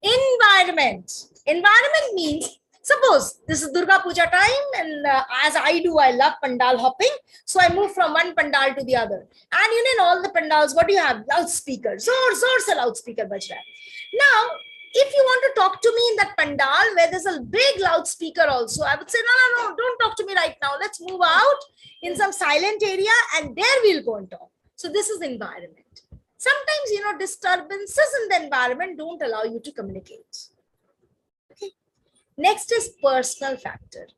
Environment. Environment means, suppose this is Durga Puja time, and as I do, I love pandal hopping. So I move from one pandal to the other. And in all the pandals, what do you have? Loudspeaker. Zor se loudspeaker baj raha hai. Now, if you want to talk to me in that pandal where there's a big loudspeaker also, I would say, no, don't talk to me right now. Let's move out in some silent area and there we'll go and talk. So this is environment. Sometimes, disturbances in the environment don't allow you to communicate. Okay. Next is personal factor.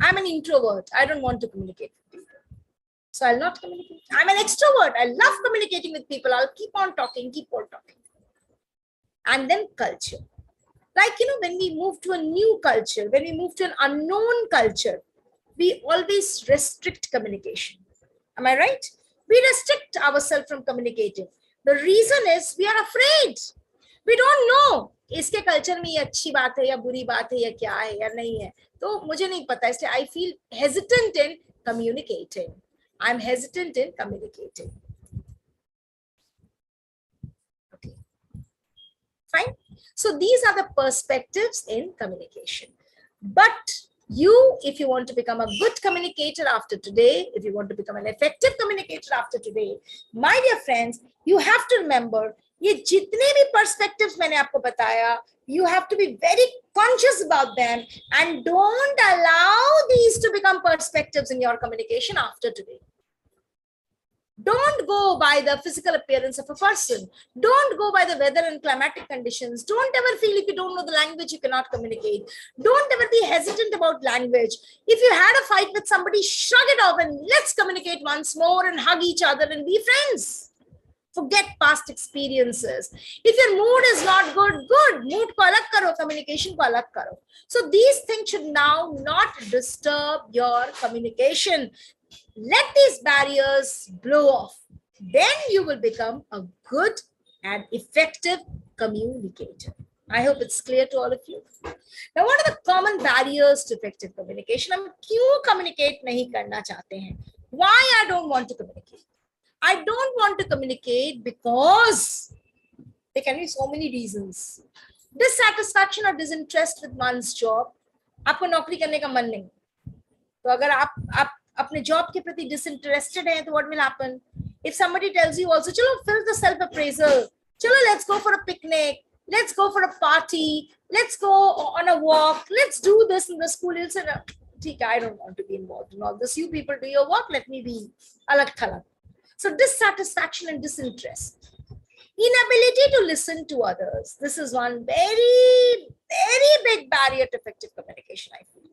I'm an introvert. I don't want to communicate with people. So I'll not communicate. I'm an extrovert. I love communicating with people. I'll keep on talking. And then culture. Like, when we move to a new culture, when we move to an unknown culture, we always restrict communication. Am I right? We restrict ourselves from communicating. The reason is we are afraid. We don't know. इसके culture में ये अच्छी बात है या बुरी बात है या क्या है या नहीं है, तो मुझे नहीं पता, इसलिए I feel hesitant in communicating. I'm hesitant in communicating. Okay. Fine. So these are the perspectives in communication. But if you want to become a good communicator after today, if you want to become an effective communicator after today, my dear friends, you have to remember, ये जितने भी perspectives मैंने आपको बताया, you have to be very conscious about them and don't allow these to become perspectives in your communication after today. Don't go by the physical appearance of a person. Don't go by the weather and climatic conditions. Don't ever feel if you don't know the language, you cannot communicate. Don't ever be hesitant about language. If you had a fight with somebody, shrug it off and let's communicate once more and hug each other and be friends. Forget past experiences. If your mood is not good, mood ko alag karo, communication ko alag karo. So these things should now not disturb your communication. Let these barriers blow off. Then you will become a good and effective communicator. I hope it's clear to all of you. Now, what are the common barriers to effective communication? हम क्यों communicate नहीं करना चाहते हैं? Why I don't want to communicate? I don't want to communicate because there can be so many reasons. Dissatisfaction or disinterest with one's job. आपको नौकरी करने का मन नहीं. तो अगर आप अपने जॉब के प्रति disinterested हैं, तो what will happen? If somebody tells you also, चलो fill the self appraisal, चलो let's go for a picnic, let's go for a party, let's go on a walk, let's do this in the school, you'll say, I don't want to be involved in all this. You people do your work, let me be alag thalag. So dissatisfaction and disinterest. Inability to listen to others. This is one very, very big barrier to effective communication, I feel.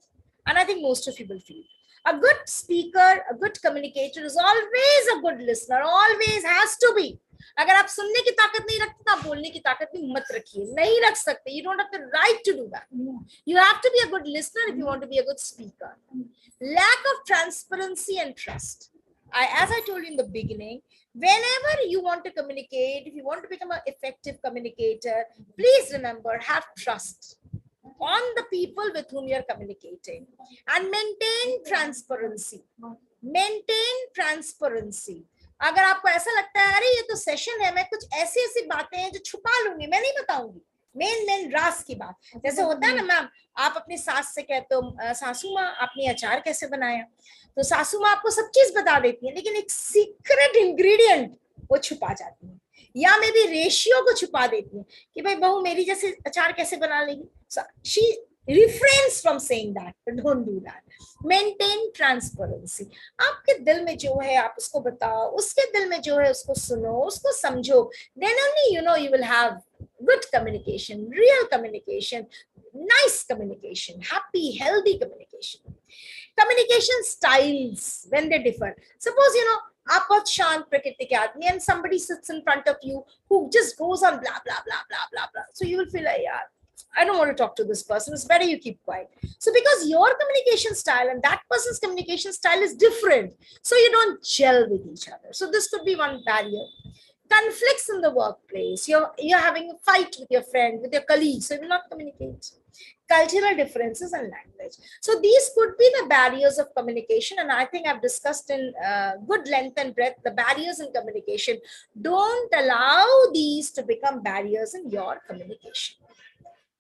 And I think most of you will feel. A good speaker, a good communicator is always a good listener, always has to be. अगर आप सुनने की ताकत नहीं रखते, आप बोलने की ताकत भी मत रखिए, नहीं रख सकते. You don't have the right to do that. You have to be a good listener if you want to be a good speaker. Lack of transparency and trust. As I told you in the beginning, whenever you want to communicate, if you want to become an effective communicator, please remember, have trust on the people with whom you're communicating and maintain transparency. Maintain transparency. अगर आपको ऐसा लगता है, अरे ये तो session है, मैं कुछ ऐसी बातें हैं जो छुपा लूंगी, मैं नहीं बताऊंगी, मेन रास की बात, जैसे होता है ना मैम, आप अपनी सास से कहते हो सासू माँ आपने अचार कैसे बनाया, तो सासू माँ आपको सब चीज बता देती है, लेकिन एक सीक्रेट इंग्रेडिएंट वो छुपा जाती है, या मे बी रेशियो को छुपा देती है कि भाई बहू मेरी जैसे अचार कैसे बना लेगी. She refrains from saying that, but don't do that. Maintain transparency. आपके दिल में जो है आप उसको बताओ, उसके दिल में जो है उसको सुनो, उसको समझो. Then only you will have good communication, real communication, nice communication, happy, healthy communication. Communication styles when they differ. Suppose आप बहुत शांत प्रकृति के आदमी and somebody sits in front of you who just goes on blah blah blah blah blah blah. So you will feel like, yeah, I don't want to talk to this person. It's better you keep quiet. So because your communication style and that person's communication style is different, so you don't gel with each other. So this could be one barrier. Conflicts in the workplace. You're having a fight with your friend, with your colleagues, so you will not communicate. Cultural differences and language. So these could be the barriers of communication, and I think I've discussed in good length and breadth the barriers in communication. Don't allow these to become barriers in your communication.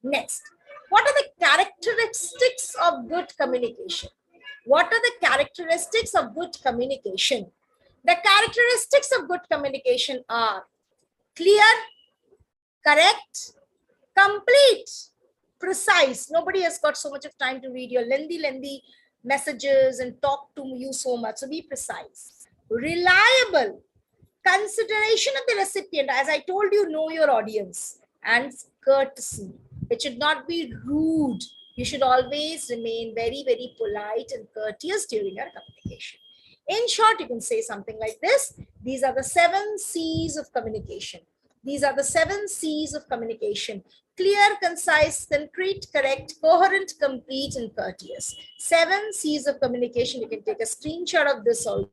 Next, what are the characteristics of good communication? What are the characteristics of good communication? The characteristics of good communication are clear, correct, complete, precise. Nobody has got so much of time to read your lengthy messages and talk to you so much. So be precise. Reliable, consideration of the recipient. As I told you, know your audience. And courtesy. It should not be rude. You should always remain very, very polite and courteous during your communication. In short, you can say something like this. These are the 7 C's of communication. These are the 7 C's of communication. Clear, concise, concrete, correct, coherent, complete, and courteous. 7 C's of communication. You can take a screenshot of this also.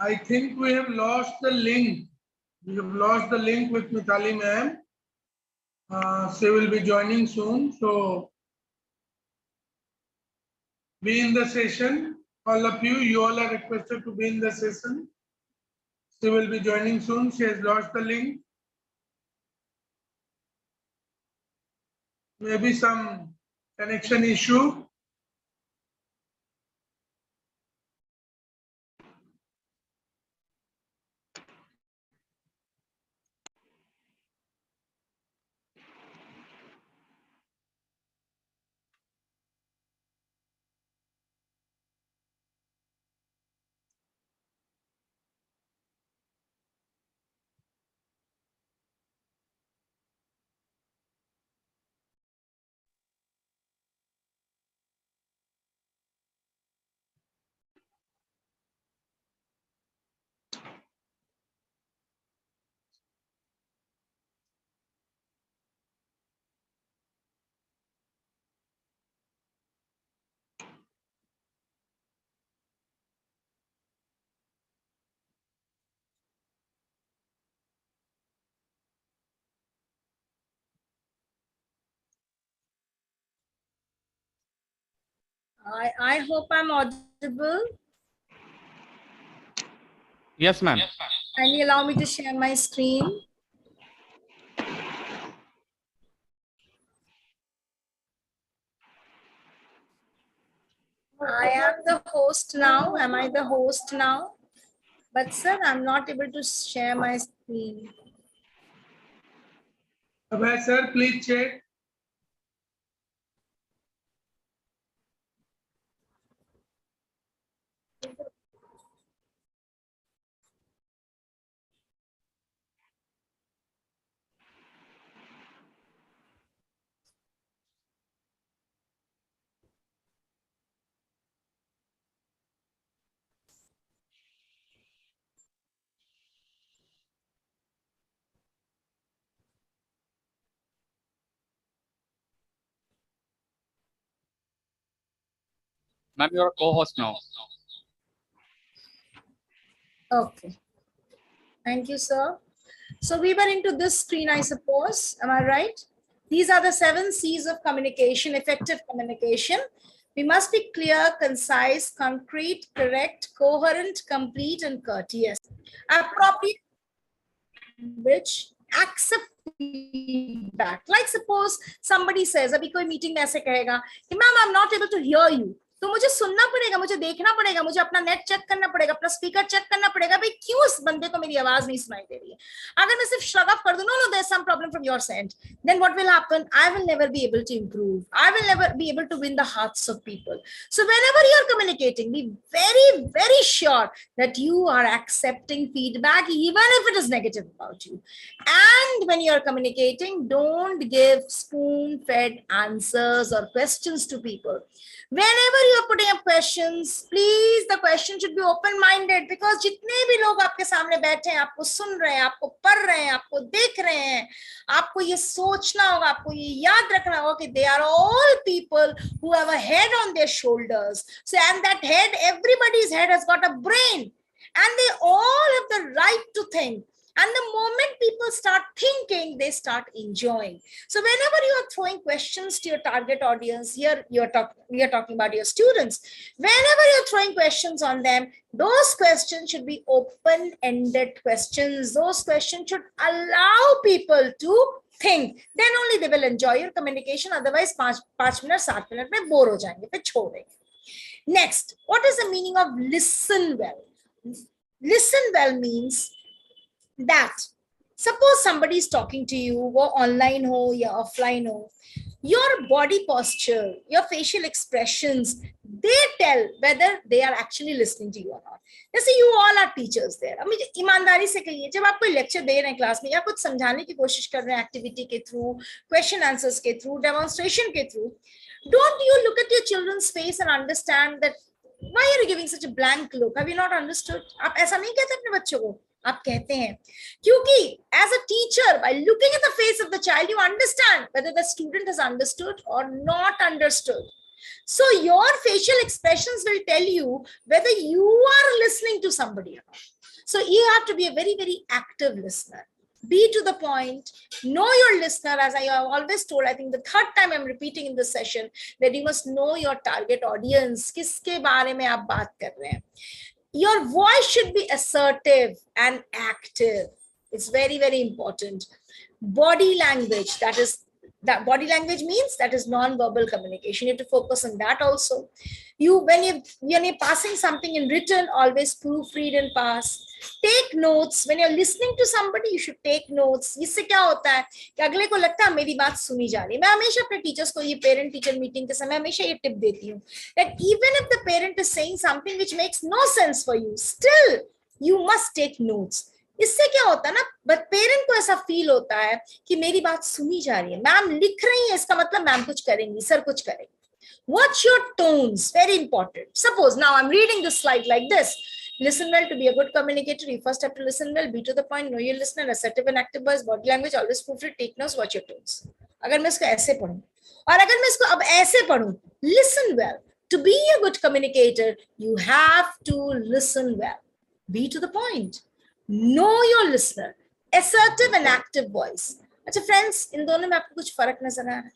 I think we have lost the link. We have lost the link with Mitali ma'am. She will be joining soon. So be in the session. All of you, you all are requested to be in the session. She will be joining soon. She has lost the link. Maybe some connection issue. I hope I'm audible. Yes, ma'am. Kindly allow me to share my screen. I am the host now. Am I the host now? But sir, I'm not able to share my screen. Abhay sir, please check. Ma'am, you're a co-host now. Okay. Thank you, sir. So we were into this screen, I suppose. Am I right? These are the 7 C's of communication, effective communication. We must be clear, concise, concrete, correct, coherent, complete, and courteous. Appropriate language, accept feedback. Like suppose somebody says, अभी कोई meeting में ऐसे कहेगा कि ma'am, I'm not able to hear you. तो मुझे सुनना पड़ेगा, मुझे देखना पड़ेगा, मुझे अपना नेट चेक करना पड़ेगा, अपना स्पीकर चेक करना पड़ेगा, भाई क्यों इस बंदे को मेरी आवाज नहीं सुनाई दे रही है. अगर मैं सिर्फ shrug off कर दूं, no, there's some problem from your end, then what will happen? I will never be able to improve. I will never be able to win the hearts of people. So whenever you are communicating, be very, very sure that you are accepting feedback, even if it is negative about you. And when you are communicating, don't give spoon-fed answers or questions to people. Whenever you are putting up questions, please, the question should be open-minded, because जितने भी लोग आपके सामने बैठे हैं, आपको सुन रहे हैं, आपको पढ़ रहे हैं, आपको देख रहे हैं, आपको ये सोचना होगा, आपको ये याद रखना होगा कि they are all people who have a head on their shoulders. So, and that head, everybody's head has got a brain, and they all have the right to think. And the moment people start thinking, they start enjoying. So whenever you are throwing questions to your target audience, here we are talking about your students. Whenever you're throwing questions on them, those questions should be open-ended questions. Those questions should allow people to think. Then only they will enjoy your communication. Otherwise, 5 minutes, 7 minutes में bore हो जाएंगे, फिर छोड़ देंगे. Next, what is the meaning of listen well? Listen well means that suppose somebody is talking to you, wo online ho ya offline ho, your body posture, your facial expressions, they tell whether they are actually listening to you or not. जैसे you all are teachers there. अब मुझे ईमानदारी से कहिए, जब आप कोई lecture दे रहे हैं क्लास में या कुछ समझाने की कोशिश कर रहे हैं एक्टिविटी के थ्रू, क्वेश्चन आंसर्स के थ्रू, डेमोन्स्ट्रेशन के through, don't you look at your children's face and understand that why are you giving such a blank look? Have you not understood? आप ऐसा नहीं कहते अपने बच्चों को, आप कहते हैं, क्योंकि as a teacher, by looking at the face of the child, you understand whether the student has understood or not understood. So your facial expressions will tell you whether you are listening to somebody or not. So you have to be a very, very active listener. Be to the point, know your listener. As I have always told, I think the 3rd time I'm repeating in this session, that you must know your target audience. किसके बारे में आप बात कर रहे हैं. Your voice should be assertive and active. It's very, very important. Body language, that body language means that is non-verbal communication. You have to focus on that also. When you're passing something in written, always proofread and pass. Take notes. When you're listening to somebody, you should take notes. इससे क्या होता है कि अगले को लगता है मेरी बात सुनी जा रही है. मैं हमेशा अपने टीचर्स को ये पेरेंट टीचर मीटिंग के समय हमेशा ये टिप देती हूँ that even if the parent is saying something which makes no sense for you, still you must take notes. इससे क्या होता है ना, बट पेरेंट को ऐसा फील होता है कि मेरी बात सुनी जा रही है, मैम लिख रही है, इसका मतलब मैम कुछ करेंगी, सर कुछ करेंगे. Watch your tones, very important. Suppose now I'm reading this slide like this. Listen well. To be a good communicator, you first have to listen well, be to the point, know your listener, assertive and active voice, body language, always proofread, take notes, watch your tones. अगर मैं इसको ऐसे पढ़ूं और अगर मैं इसको अब ऐसे पढ़ूं, listen well. To be a good communicator, you have to listen well. Be to the point. Know your listener. Assertive and active voice. अच्छा friends, इन दोनों में आपको कुछ फर्क नजर आ रहा है?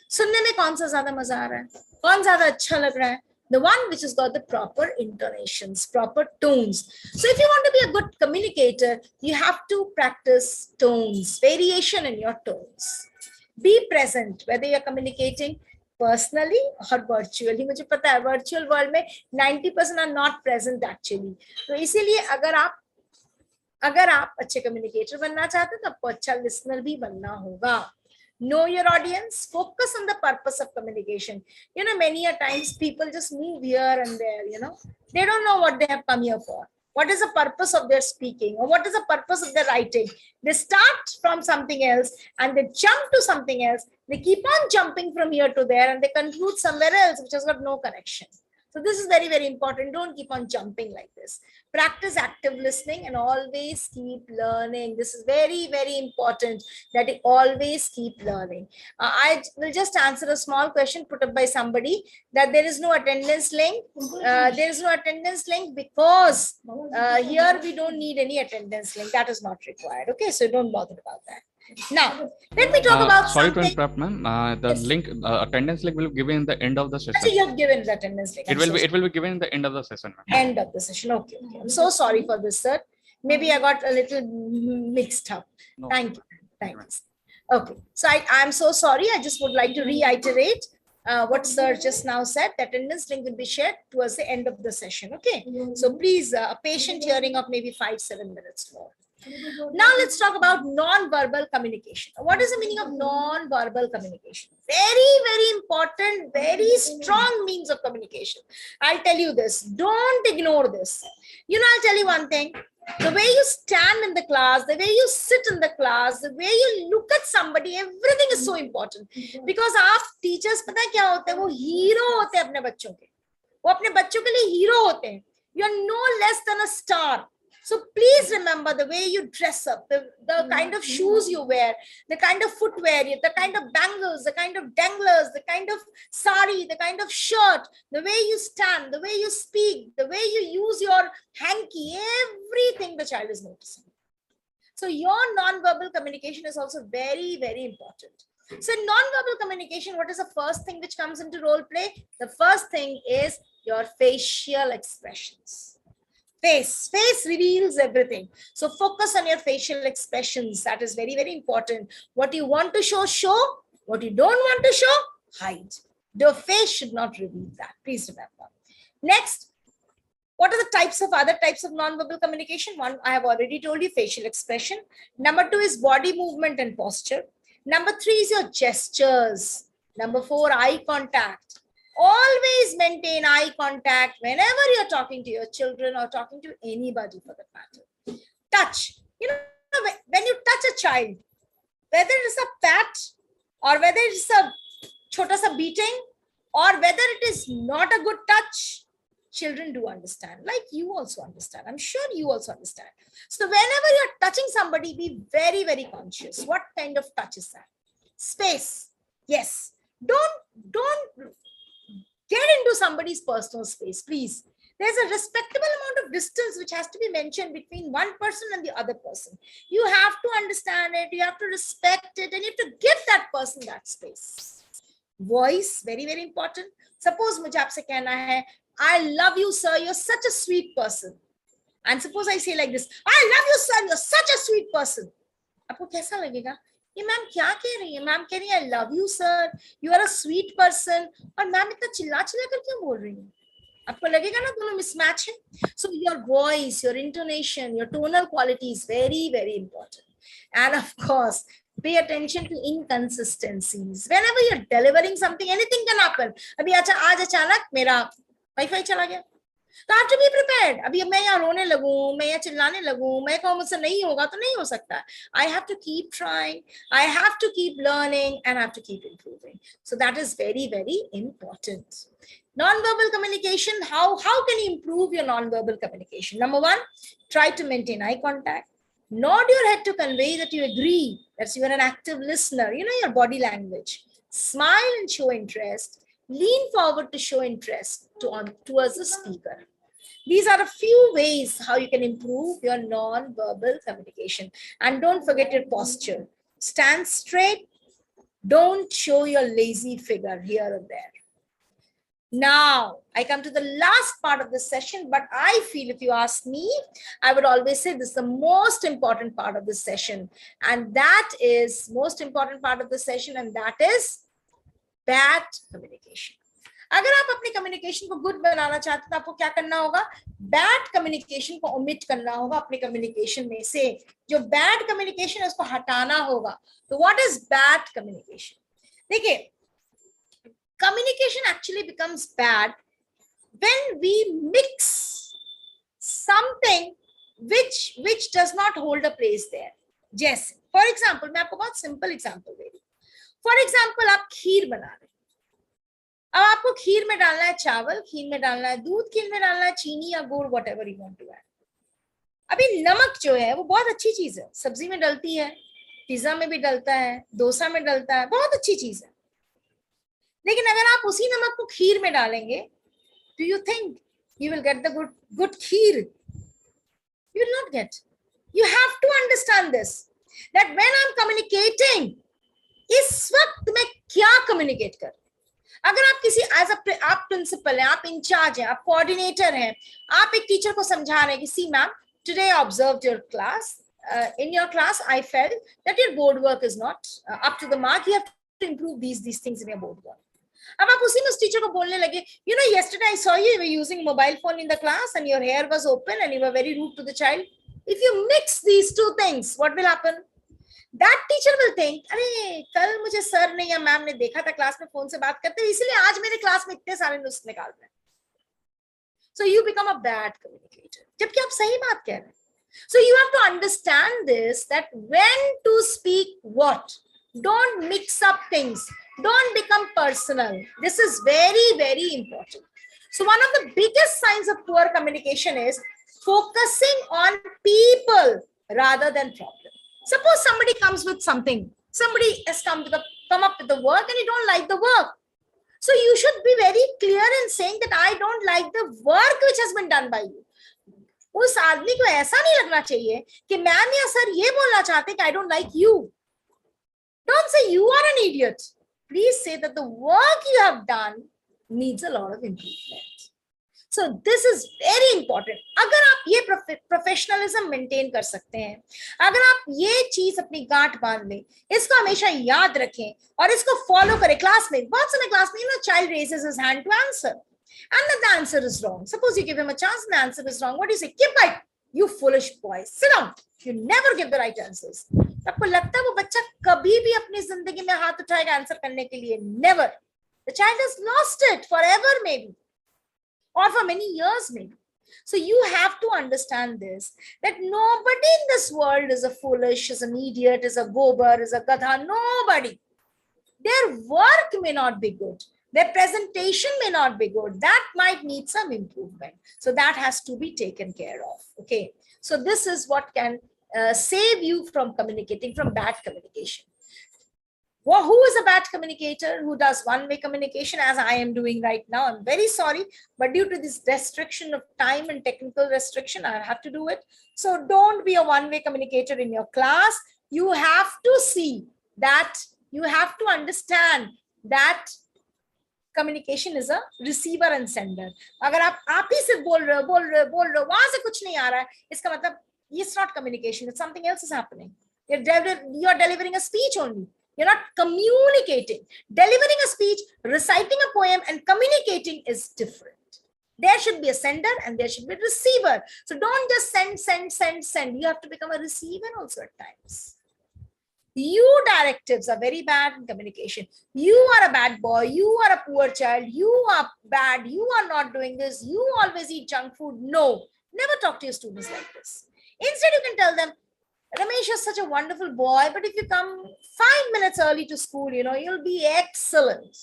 सुनने में कौन सा ज्यादा मजा आ रहा है, कौन ज्यादा अच्छा लग रहा है? The one which has got the proper intonations, proper tones. So if you want to be a good communicator, you have to practice tones, variation in your tones. Be present, whether you're communicating personally or virtually. मुझे पता है virtual world में 90% are not present actually. तो इसीलिए अगर आप अच्छे communicator बनना चाहते हैं तो आपको अच्छा listener भी बनना होगा. Know your audience, focus on the purpose of communication. Many a times people just move here and there, they don't know what they have come here for. What is the purpose of their speaking, or what is the purpose of their writing? They start from something else and they jump to something else. They keep on jumping from here to there and they conclude somewhere else which has got no connection. So this is very, very important. Don't keep on jumping like this. Practice active listening and always keep learning. This is very, very important that you always keep learning. I will just answer a small question put up by somebody that there is no attendance link. There is no attendance link because here we don't need any attendance link. That is not required. Okay, so don't bother about that. Now, let me talk about sorry something. to interrupt, ma'am. The Yes. link, attendance link will be given in the end of the session. So you have given the attendance link. It will be given in the end of the session, ma'am. End of the session. Okay. I'm so sorry for this, sir. Maybe I got a little mixed up. No. Thank you. Thanks. Okay. So I'm so sorry. I just would like to reiterate what sir just now said. The attendance link will be shared towards the end of the session. Okay. So please, a patient hearing of maybe 5-7 minutes more. Now let's talk about non-verbal communication. What is the meaning of non-verbal communication? Very, very important, very strong means of communication. I'll tell you this. Don't ignore this. I'll tell you one thing. The way you stand in the class, the way you sit in the class, the way you look at somebody, everything is so important. Because आप teachers पता है क्या होते हैं? वो hero होते हैं अपने बच्चों के. वो अपने बच्चों के लिए hero होते हैं. You're no less than a star. So please remember the way you dress up, the kind of shoes you wear, the kind of footwear, the kind of bangles, the kind of danglers, the kind of sari, the kind of shirt, the way you stand, the way you speak, the way you use your hanky, everything the child is noticing. So your non-verbal communication is also very, very important. So in non-verbal communication, what is the first thing which comes into role play? The first thing is your facial expressions. Face reveals everything. So focus on your facial expressions. That is very, very important. What you want to show. What you don't want to show, hide. The face should not reveal that. Please remember. Next, what are the other types of non-verbal communication? One, I have already told you, facial expression. Number 2 is body movement and posture. Number 3 is your gestures. Number 4, eye contact. Always maintain eye contact whenever you're talking to your children or talking to anybody for that matter. Touch. When you touch a child, whether it's a pat or whether it's a chota sa beating or whether it is not a good touch, children do understand. Like you also understand. I'm sure you also understand. So whenever you're touching somebody, be very, very conscious. What kind of touch is that? Space. Yes. Don't get into somebody's personal space, please. There's a respectable amount of distance which has to be mentioned between one person and the other person. You have to understand it, you have to respect it, and you have to give that person that space. Voice, very, very important. Suppose mujhe aapse kehna hai, I love you, sir, you're such a sweet person. And suppose I say like this, I love you, sir, you're such a sweet person. Aapko kaisa lagega? ये ma'am क्या कह रही है? Ma'am कह रही है I love you sir, you are a sweet person, और ma'am इतना चिल्ला चिल्ला कर क्यों बोल रही है? आपको लगेगा ना दोनों मिसमैच है. So your voice, your intonation, your tonal quality is very, very important. And of course, pay attention to inconsistencies. Whenever you're delivering something, anything can happen. अभी आज अचानक मेरा वाईफाई चला गया. तो आप टू बी प्रिपेयर्ड. अभी मैं यहाँ रोने लगूं, मैं यहाँ चिल्लाने लगूं, मैं कहूँ मुझसे नहीं होगा तो नहीं हो सकता. I have to keep trying, I have to keep learning, and I have to keep improving. So that is very, very important. Non-verbal communication, how can you improve your non-verbal communication? Number 1, try to maintain eye contact. Nod your head to convey that you agree, that you are an active listener, your body language. Smile and show interest. Lean forward to show interest towards the speaker. These are a few ways how you can improve your non-verbal communication. And don't forget your posture. Stand straight. Don't show your lazy figure here and there. Now, I come to the last part of this session, but I feel if you ask me, I would always say this is the most important part of this session. And that is most important part of the session, and that is bad communication. अगर आप अपनी communication को good बनाना चाहते हैं तो आपको क्या करना होगा? बैड कम्युनिकेशन को ओमिट करना होगा अपने कम्युनिकेशन में से. जो बैड कम्युनिकेशन है उसको हटाना होगा. तो व्हाट इज बैड कम्युनिकेशन? देखिए, communication actually becomes bad when we mix something which does not hold a place there. जैसे for example, मैं आपको बहुत simple example दे रही हूँ. For example, आप खीर बना रहे हैं. अब आपको खीर में डालना है चावल, खीर में डालना है दूध, खीर में डालना है चीनी या गुड़, whatever you want to add. अभी नमक जो है वो बहुत अच्छी चीज है, सब्जी में डलती है, पिज्जा में भी डलता है, डोसा में डलता है, बहुत अच्छी चीज है. लेकिन अगर आप उसी नमक को खीर में डालेंगे, do you think you will get the good kheer? You will not get. You have to understand this, that when I'm communicating, इस वक्त मैं क्या communicate कर. अगर आप किसी आप प्रिंसिपल हैं, आप इंचार्ज हैं, आप कोऑर्डिनेटर हैं, आप एक टीचर को समझा रहे हैं कि सी ma'am, today I observed your class. In your class, I felt that your board work is not up to the mark. You have to improve these things in your board work. अब आप उसी में उस teacher को बोलने लगे, you know, yesterday I saw you were using mobile phone in the class and your hair was open and you were very rude to the child. If you mix these two things, what will happen? That teacher will think, अरे कल मुझे sir ने या ma'am ने देखा था class में phone से बात करते हुए, इसलिए आज मेरे क्लास में इतने सारे नुस्खे निकाल रहे हैं. So you become a bad communicator. जबकि आप सही बात कह रहे हैं. So you have to understand this, that when to speak what. Don't mix up things. Don't become personal. This is very, very important. So one of the biggest signs of poor communication is focusing on people rather than problem. Suppose somebody comes with something. Somebody has come up with the work and you don't like the work. So you should be very clear in saying that I don't like the work which has been done by you. उस आदमी को ऐसा नहीं लगना चाहिए कि ma'am या sir ये बोलना चाहते हैं कि I don't like you. Don't say you are an idiot. Please say that the work you have done needs a lot of improvement. So this is very important. अगर आप ये प्रोफेशनलिज्म मेंटेन कर सकते हैं, अगर आप ये चीज अपनी गांठ बांध लें, इसको हमेशा याद रखें और इसको फॉलो करें. क्लास में बहुत समय क्लास में ना child raises his hand to answer and the answer is wrong. Suppose you give him a chance and the answer is wrong. What do you say? Keep quiet, you foolish boy. Sit down. You never give the right answers. आपको लगता है वो बच्चा कभी भी अपनी जिंदगी में हाथ उठाएगा आंसर करने के लिए? Never. The child has lost it forever maybe, or for many years maybe. So you have to understand this, that nobody in this world is a foolish, is an idiot, is a gobar, is a gadha. Nobody. Their work may not be good. Their presentation may not be good. That might need some improvement. So that has to be taken care of. Okay. So this is what can save you from communicating, from bad communication. Well, who is a bad communicator? Who does one-way communication as I am doing right now? I'm very sorry, but due to this restriction of time and technical restriction, I have to do it. So don't be a one-way communicator in your class. You have to see that, you have to understand that communication is a receiver and sender. अगर आप ही सिर्फ बोल रहे हो, वहां से कुछ नहीं आ रहा है, इसका मतलब it's not communication, it's something else is happening. You're delivering a speech only. You're not communicating. Delivering a speech, reciting a poem, and communicating is different. There should be a sender and there should be a receiver. So don't just send. You have to become a receiver also at times. You directives are very bad in communication. You are a bad boy. You are a poor child. You are bad. You are not doing this. You always eat junk food. No, never talk to your students like this. Instead, you can tell them, Ramesh is such a wonderful boy, but if you come 5 minutes early to school, you'll be excellent.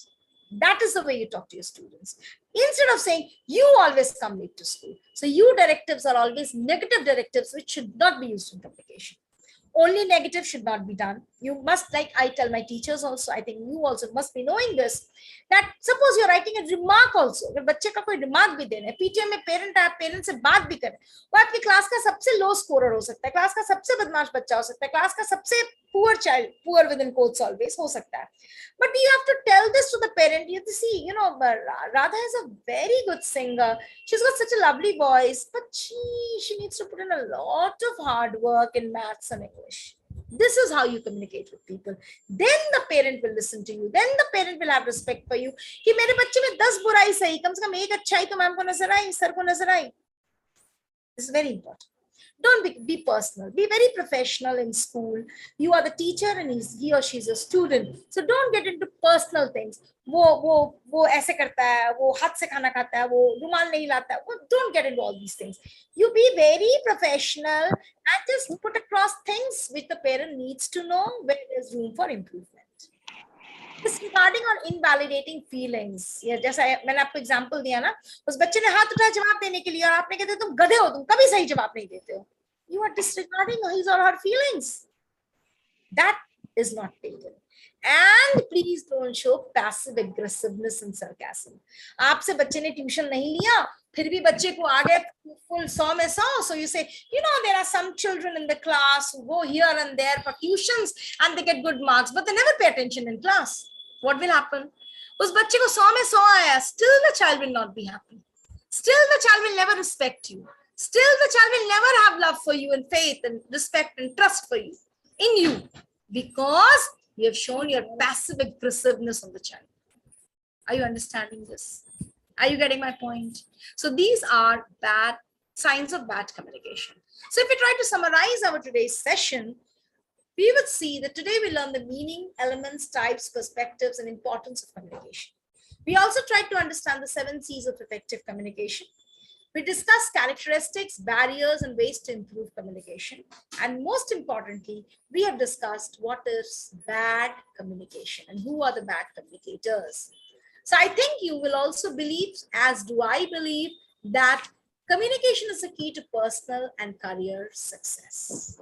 That is the way you talk to your students. Instead of saying, you always come late to school. So you directives are always negative directives, which should not be used in communication. Only negative should not be done. You must, like I tell my teachers also, I think you also must be knowing this, that suppose you're writing a remark also, अगर बच्चे का कोई remark भी देना है, PTM में parent से बात भी करें, वो आपकी क्लास का सबसे low scorer हो सकता है, क्लास का सबसे बदमाश बच्चा हो सकता है, क्लास का सबसे poor child, poor within quotes always हो सकता है. But you have to tell this to the parent. You have to see, you know, Radha is a very good singer. She's got such a lovely voice, but she needs to put in a lot of hard work in maths and English. This is how you communicate with people. Then the parent will listen to you. Then the parent will have respect for you. कि मेरे बच्चे में 10 बुराई सही, कम से कम एक अच्छाई तो मैम को नजर आई, सर को नजर आई. This is very important. Don't be personal. Be very professional in school. You are the teacher and he or she is a student. So don't get into personal things. वो ऐसे करता है, वो हाथ से खाना खाता है, वो रुमाल नहीं लाता है. Don't get into all these things. You be very professional and just put across things which the parent needs to know where there's room for improvement. Disregarding or invalidating feelings. या जैसा मैंने आपको एग्जांपल दिया ना, उस बच्चे ने हाथ उठाया जवाब देने के लिए और आपने कहते तुम गधे हो, तुम कभी सही जवाब नहीं देते हो. You are disregarding his or her feelings. That is not taken. And please don't show passive aggressiveness and sarcasm. आपसे बच्चे ने ट्यूशन नहीं लिया, फिर भी बच्चे को आ गए full 100 में 100. So you say, you know, there are some children in the class who go here and there for tuitions and they get good marks, but they never pay attention in class. What will happen? उस बच्चे को 100 में 100 आया, still the child will not be happy. Still the child will never respect you. Still the child will never have love for you and faith and respect and trust for you in you, because you have shown your passive aggressiveness on the child. Are you understanding this? Are you getting my point? So these are bad signs of bad communication. So if we try to summarize our today's session, we would see that today we learn the meaning, elements, types, perspectives, and importance of communication. We also tried to understand the 7 C's of effective communication. We discussed characteristics, barriers, and ways to improve communication. And most importantly, we have discussed what is bad communication and who are the bad communicators. So I think you will also believe, as do I believe, that communication is the key to personal and career success.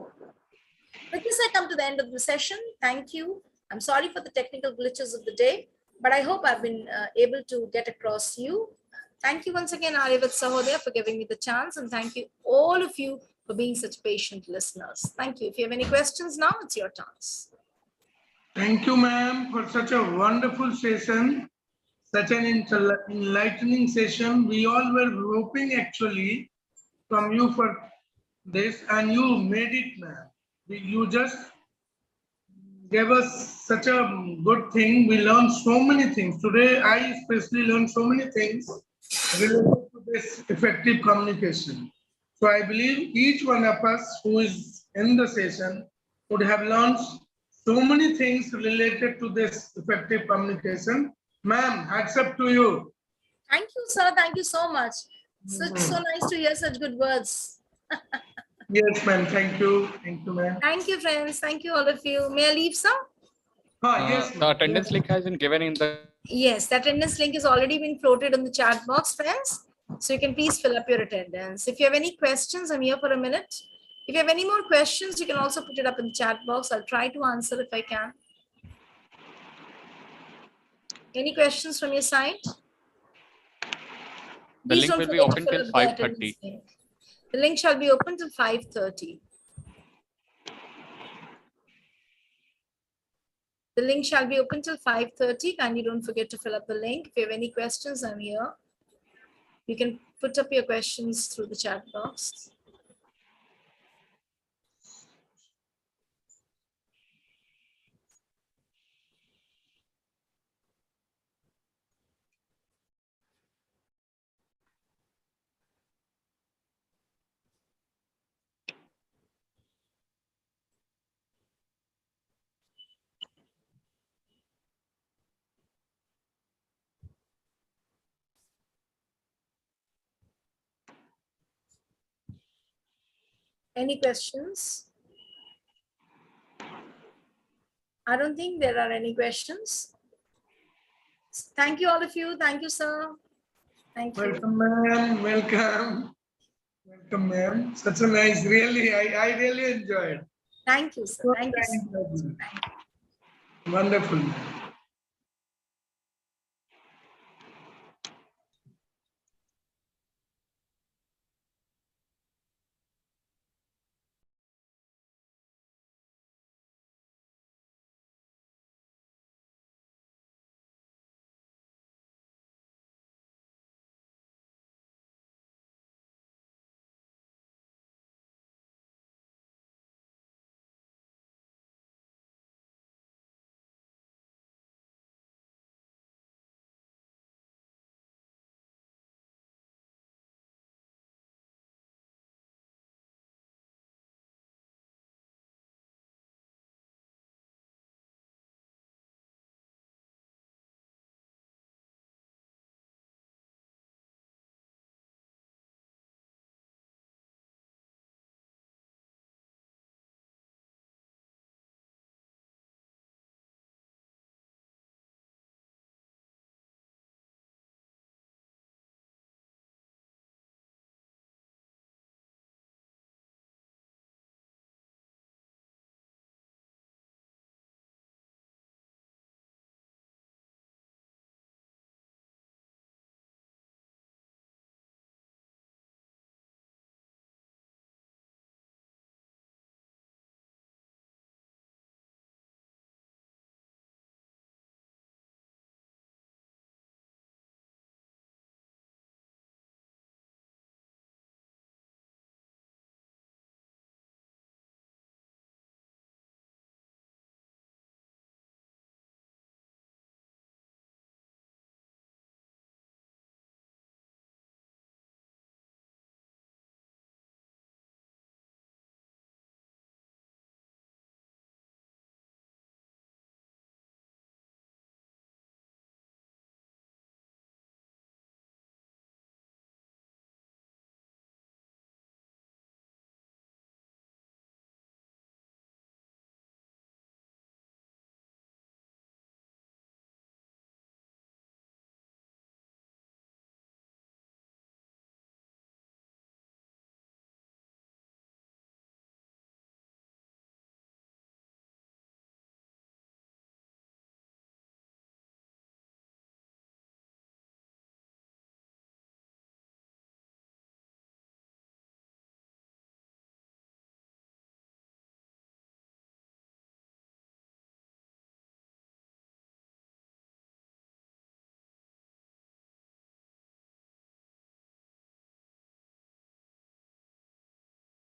With this, I come to the end of the session. Thank you. I'm sorry for the technical glitches of the day, but I hope I've been able to get across you. Thank you once again, Aryavat Sahodaya, for giving me the chance, and thank you all of you for being such patient listeners. Thank you. If you have any questions now, it's your chance. Thank you, ma'am, for such a wonderful session, such an enlightening session. We all were hoping actually from you for this, and you made it, ma'am. You just gave us such a good thing. We learned so many things. Today, I especially learned so many things related to this effective communication. So I believe each one of us who is in the session would have learned so many things related to this effective communication. Ma'am, hats up to you. Thank you, sir. Thank you so much. So nice to hear such good words. Yes, ma'am. Thank you. Thank you, ma'am. Thank you, friends. Thank you, all of you. May I leave, sir? Yes. The attendance link has been given in the. Yes, the attendance link has already been floated on the chat box, friends. So you can please fill up your attendance. If you have any questions, I'm here for a minute. If you have any more questions, you can also put it up in the chat box. I'll try to answer if I can. Any questions from your side? The link will be open till 5:30. The link shall be open till 5:30. The link shall be open till 5:30. Kindly don't forget to fill up the link. If you have any questions, I'm here. You can put up your questions through the chat box. Any questions? I don't think there are any questions. Thank you, all of you. Thank you, sir. Thank you. Welcome, ma'am. Welcome. Welcome, ma'am. Such a nice, really, I really enjoyed. Thank you, sir. Thank you, sir. Wonderful.